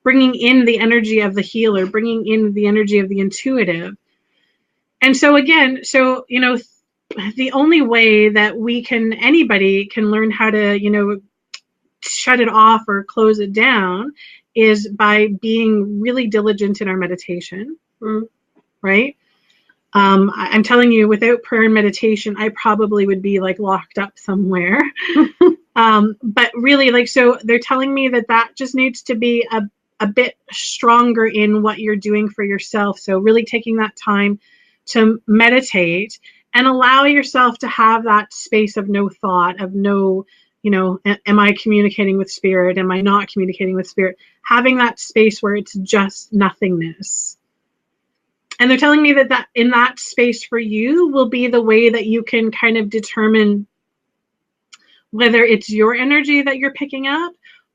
S1: bringing in the energy of the healer, bringing in the energy of the intuitive. And so again, the only way that anybody can learn how to, shut it off or close it down is by being really diligent in our meditation, right? I'm telling you, without prayer and meditation, I probably would be locked up somewhere. But really, so they're telling me that just needs to be a bit stronger in what you're doing for yourself. So really taking that time to meditate and allow yourself to have that space of no thought, of no, am I communicating with spirit? Am I not communicating with spirit? Having that space where it's just nothingness. And they're telling me that in that space for you will be the way that you can kind of determine whether it's your energy that you're picking up,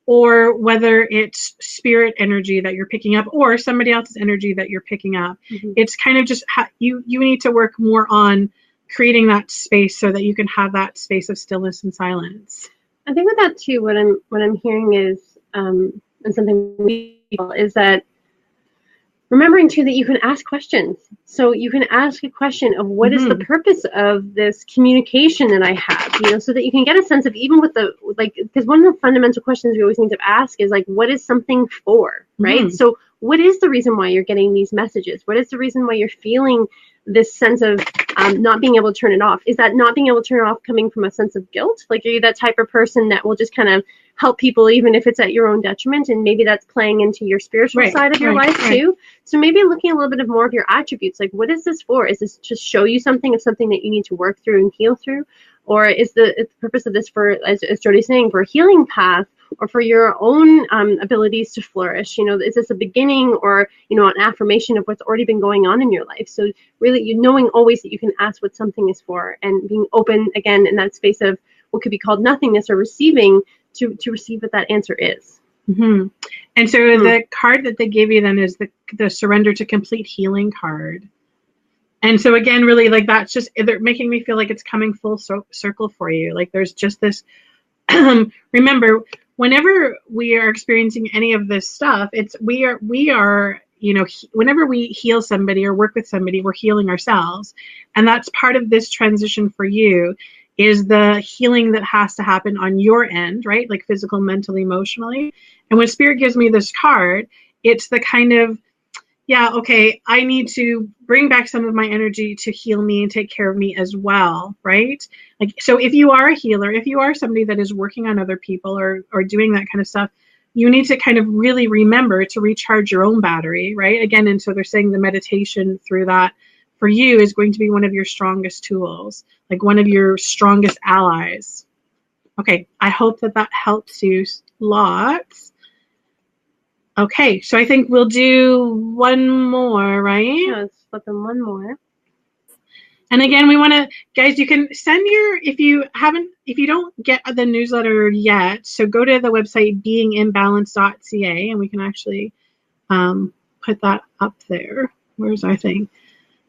S1: or whether it's spirit energy that you're picking up, or somebody else's energy that you're picking up. Mm-hmm. It's kind of just you need to work more on creating that space so that you can have that space of stillness and silence.
S2: I think with that too, what I'm hearing is, and something we feel is that remembering too that you can ask questions. So you can ask a question of what is the purpose of this communication that I have, so that you can get a sense of, even with because one of the fundamental questions we always need to ask is what is something for, right? So what is the reason why you're getting these messages? What is the reason why you're feeling this sense of not being able to turn it off? Is that not being able to turn it off coming from a sense of guilt? Are you that type of person that will just kind of help people even if it's at your own detriment, and maybe that's playing into your spiritual side of your life too? So maybe looking a little bit of more of your attributes, what is this for? Is this to show you something that you need to work through and heal through? Or is the purpose of this for, as Jody's saying, for a healing path, or for your own abilities to flourish? Is this a beginning, or an affirmation of what's already been going on in your life? So really, knowing always that you can ask what something is for, and being open again in that space of what could be called nothingness, or receiving to receive what that answer is.
S1: Mm-hmm. And so the card that they gave you then is the surrender to complete healing card. And so again, really, like, that's just, they're making me feel like it's coming full circle for you. Like there's just this, remember, whenever we are experiencing any of this stuff, we are, you know, whenever we heal somebody or work with somebody, we're healing ourselves. And that's part of this transition for you, is the healing that has to happen on your end, right? Like physical, mentally, emotionally. And when Spirit gives me this card, it's the kind of, yeah, okay, I need to bring back some of my energy to heal me and take care of me as well, right? Like, so if you are a healer, if you are somebody that is working on other people or doing that kind of stuff, you need to kind of really remember to recharge your own battery, right? Again, and so they're saying the meditation through that for you is going to be one of your strongest tools, like one of your strongest allies. Okay, I hope that helps you lots. Okay, so I think we'll do one more, right?
S2: Yeah, let's flip them one more.
S1: And again, we want to, guys, you can send if you don't get the newsletter yet, so go to the website beingimbalance.ca and we can actually put that up there. Where's our thing?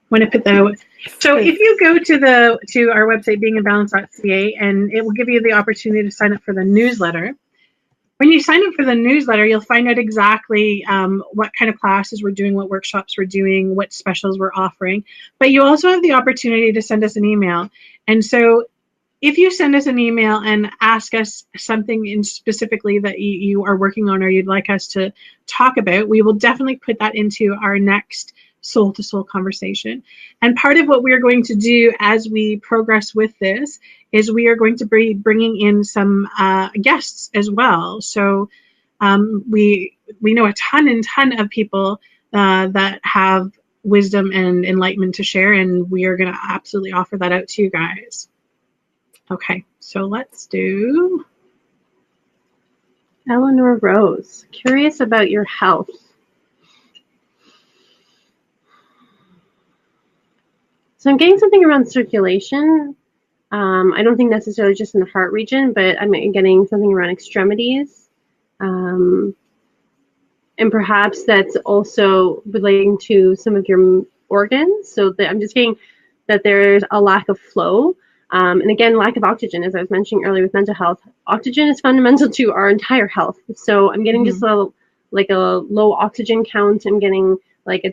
S1: When I put that, so if you go to our website beingimbalance.ca, and it will give you the opportunity to sign up for the newsletter. When you sign up for the newsletter, you'll find out exactly what kind of classes we're doing, what workshops we're doing, what specials we're offering. But you also have the opportunity to send us an email. And so if you send us an email and ask us something specifically that you are working on or you'd like us to talk about, we will definitely put that into our next soul-to-soul conversation. And part of what we're going to do as we progress with this is we are going to be bringing in some guests as well. So we know a ton of people that have wisdom and enlightenment to share, and we are going to absolutely offer that out to you guys. Okay, so let's do
S2: Eleanor Rose, curious about your health. So I'm getting something around circulation. I don't think necessarily just in the heart region, but I'm getting something around extremities. And perhaps that's also relating to some of your organs. So I'm just getting that there's a lack of flow. And again, lack of oxygen, as I was mentioning earlier with mental health. Oxygen is fundamental to our entire health. So I'm getting just a low oxygen count. I'm getting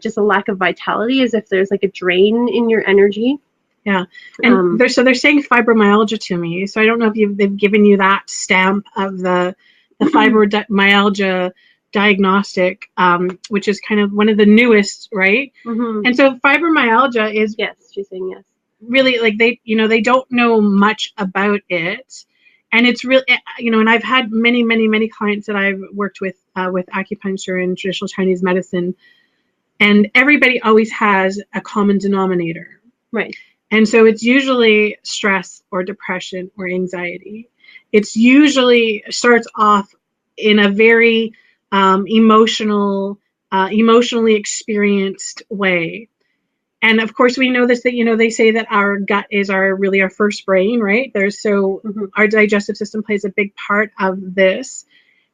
S2: just a lack of vitality, as if there's like a drain in your energy.
S1: Yeah, and they're saying fibromyalgia to me. So I don't know if they've given you that stamp of the fibromyalgia diagnostic, which is kind of one of the newest, right? Mm-hmm. And so fibromyalgia is,
S2: yes, she's saying yes.
S1: Really, like, they don't know much about it, and it's really, and I've had many clients that I've worked with acupuncture and traditional Chinese medicine, and everybody always has a common denominator,
S2: right?
S1: And so it's usually stress or depression or anxiety. It's usually starts off in a very emotionally experienced way. And of course, we know this, that, they say that our gut is our first brain, right? Our digestive system plays a big part of this.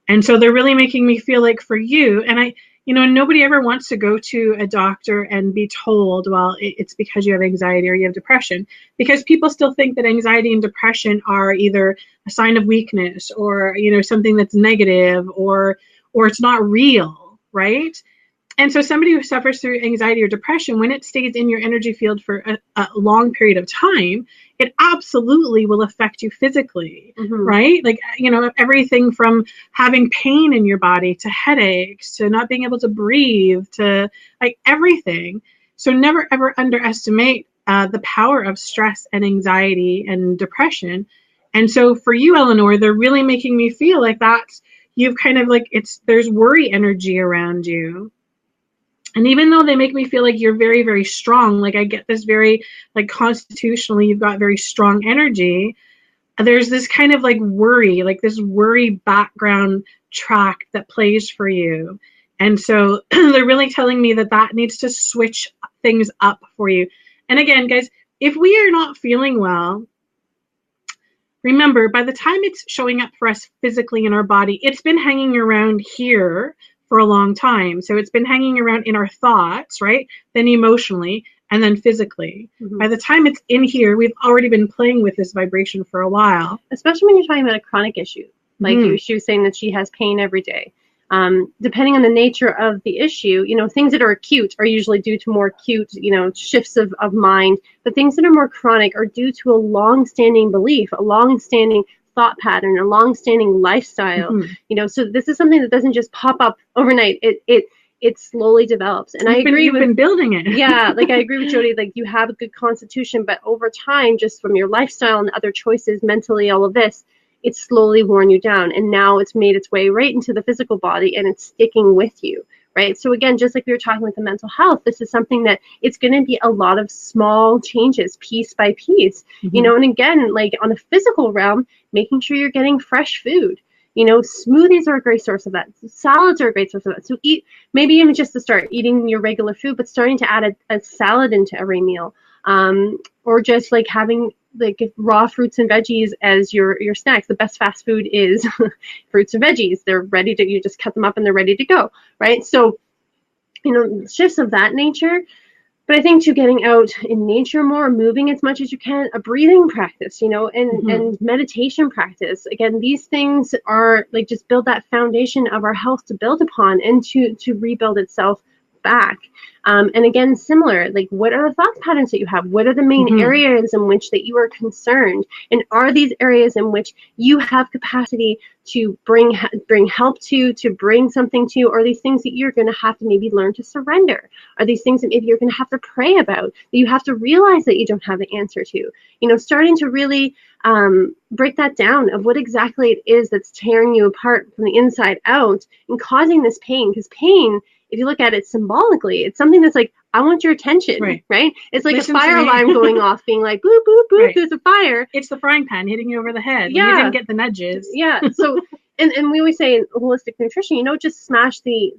S1: And so they're really making me feel like for you, and nobody ever wants to go to a doctor and be told, well, it's because you have anxiety or you have depression, because people still think that anxiety and depression are either a sign of weakness or, something that's negative or it's not real, right? And so somebody who suffers through anxiety or depression, when it stays in your energy field for a long period of time, it absolutely will affect you physically, right? Like, everything from having pain in your body to headaches to not being able to breathe to like everything. So never, ever underestimate the power of stress and anxiety and depression. And so for you, Eleanor, they're really making me feel like you've kind of like, there's worry energy around you. And even though they make me feel like you're very, very strong, like I get this very, like constitutionally, you've got very strong energy, there's this kind of like worry, like this worry background track that plays for you. And so they're really telling me that needs to switch things up for you. And again, guys, if we are not feeling well, remember, by the time it's showing up for us physically in our body, it's been hanging around here for a long time. So it's been hanging around in our thoughts, right? Then emotionally, and then physically.
S2: Mm-hmm.
S1: By the time it's in here, we've already been playing with this vibration for a while.
S2: Especially when you're talking about a chronic issue. Like she was saying that she has pain every day. Depending on the nature of the issue, things that are acute are usually due to more acute, shifts of mind. But things that are more chronic are due to a long-standing belief, a long-standing thought pattern, a long-standing lifestyle. So this is something that doesn't just pop up overnight. It slowly develops. And you've
S1: been building it.
S2: Yeah, like I agree with Jody, like you have a good constitution, but over time, just from your lifestyle and other choices, mentally, all of this, it's slowly worn you down. And now it's made its way right into the physical body and it's sticking with you, right? So again, just like we were talking with the mental health, this is something that it's going to be a lot of small changes piece by piece, and again, like on a physical realm, making sure you're getting fresh food. Smoothies are a great source of that. Salads are a great source of that. So maybe even just to start eating your regular food, but starting to add a salad into every meal, or just like having like raw fruits and veggies as your snacks. The best fast food is fruits and veggies. They're ready to, you just cut them up and they're ready to go, right? So, shifts of that nature. But I think getting out in nature more, moving as much as you can, a breathing practice, and meditation practice. Again, these things are like just build that foundation of our health to build upon and to rebuild itself back. And again, similar, like what are the thought patterns that you have? What are the main areas in which that you are concerned? And are these areas in which you have capacity to bring help to bring something to, or these things that you're going to have to maybe learn to surrender? Are these things that maybe you're going to have to pray about, that you have to realize that you don't have the answer to? Starting to really break that down of what exactly it is that's tearing you apart from the inside out and causing this pain. Because pain, if you look at it symbolically, it's something that's like, I want your attention, right? It's like
S1: Listen
S2: a fire alarm going off, being like, boop, boop, boop, there's a fire.
S1: It's the frying pan hitting you over the head.
S2: Yeah.
S1: You didn't get the nudges.
S2: Yeah. So, and we always say in holistic nutrition, just smash the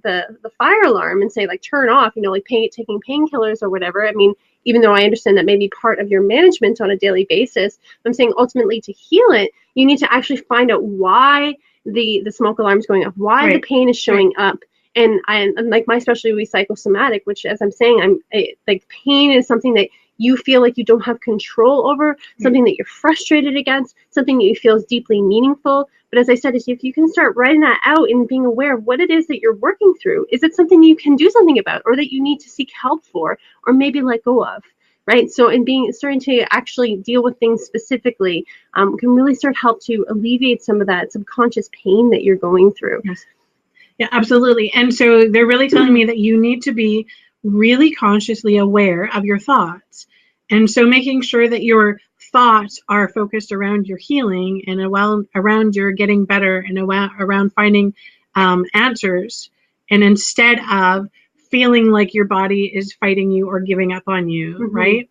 S2: fire alarm and say, like, turn off, like taking painkillers or whatever. I mean, even though I understand that may be part of your management on a daily basis, I'm saying ultimately to heal it, you need to actually find out why the smoke alarm is going off, why the pain is showing up. And like my specialty, we psychosomatic, which, as I'm saying, like pain is something that you feel like you don't have control over, something that you're frustrated against, something that you feel is deeply meaningful. But as I said, if you can start writing that out and being aware of what it is that you're working through, is it something you can do something about, or that you need to seek help for, or maybe let go of, right? So starting to actually deal with things specifically can really start help to alleviate some of that subconscious pain that you're going through.
S1: Yes. Yeah, absolutely. And so they're really telling me that you need to be really consciously aware of your thoughts. And so making sure that your thoughts are focused around your healing and around your getting better and around finding answers. And instead of feeling like your body is fighting you or giving up on you, right?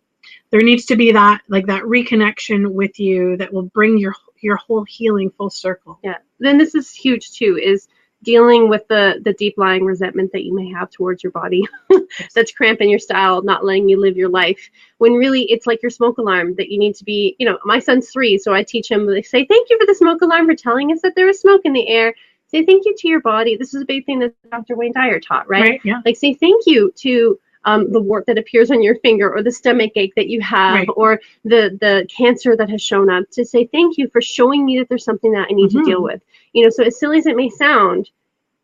S1: There needs to be that reconnection with you that will bring your whole healing full circle.
S2: Yeah. Then this is huge too, is dealing with the deep lying resentment that you may have towards your body that's cramping your style, not letting you live your life, when really it's like your smoke alarm that you need to be, my son's 3, so I teach him, they say, thank you for the smoke alarm for telling us that there is smoke in the air. Say thank you to your body. This is a big thing that Dr. Wayne Dyer taught, right? Yeah. Like say thank you to the wart that appears on your finger, or the stomach ache that you have, or the cancer that has shown up, to say thank you for showing me that there's something that I need to deal with. So as silly as it may sound,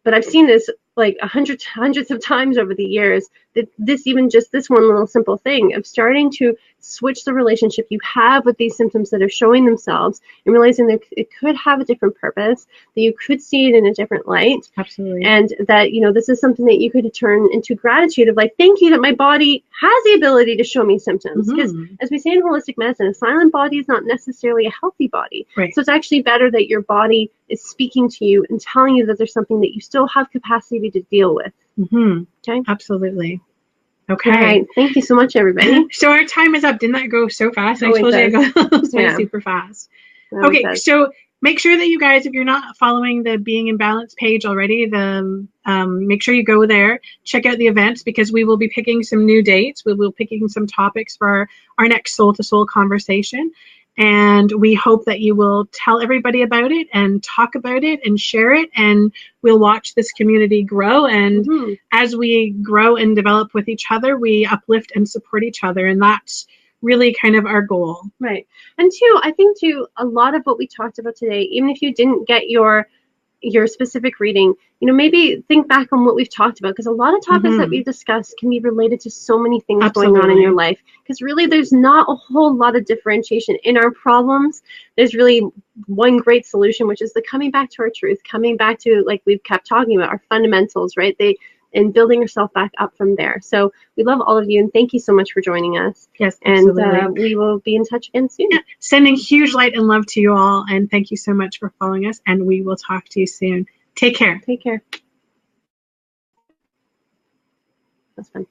S2: but I've seen this like hundreds of times over the years, that this one little simple thing of starting to switch the relationship you have with these symptoms that are showing themselves, and realizing that it could have a different purpose, that you could see it in a different light.
S1: Absolutely.
S2: And that, this is something that you could turn into gratitude of, like, thank you that my body has the ability to show me symptoms. Because as we say in holistic medicine, a silent body is not necessarily a healthy body. Right. So it's actually better that your body is speaking to you and telling you that there's something that you still have capacity to deal with. Okay.
S1: Absolutely. Okay.
S2: All right. Thank you so much, everybody.
S1: So our time is up. Didn't that go so fast? I told you it goes super fast. Okay. So make sure that you guys, if you're not following the Being in Balance page already, make sure you go there, check out the events, because we will be picking some new dates. We will be picking some topics for our next Soul to Soul conversation. And we hope that you will tell everybody about it and talk about it and share it. And we'll watch this community grow. And as we grow and develop with each other, we uplift and support each other. And that's really kind of our goal.
S2: Right. And two, I think too, a lot of what we talked about today, even if you didn't get your specific reading, maybe think back on what we've talked about, because a lot of topics that we've discussed can be related to so many things going on in your life, because really there's not a whole lot of differentiation in our problems. There's really one great solution, which is the coming back to our truth, coming back to, like we've kept talking about, our fundamentals, right? And building yourself back up from there. So we love all of you, and thank you so much for joining us.
S1: Yes,
S2: absolutely. And we will be in touch again soon.
S1: Yeah. Sending huge light and love to you all, and thank you so much for following us, and we will talk to you soon. Take care.
S2: Take care. That's fun.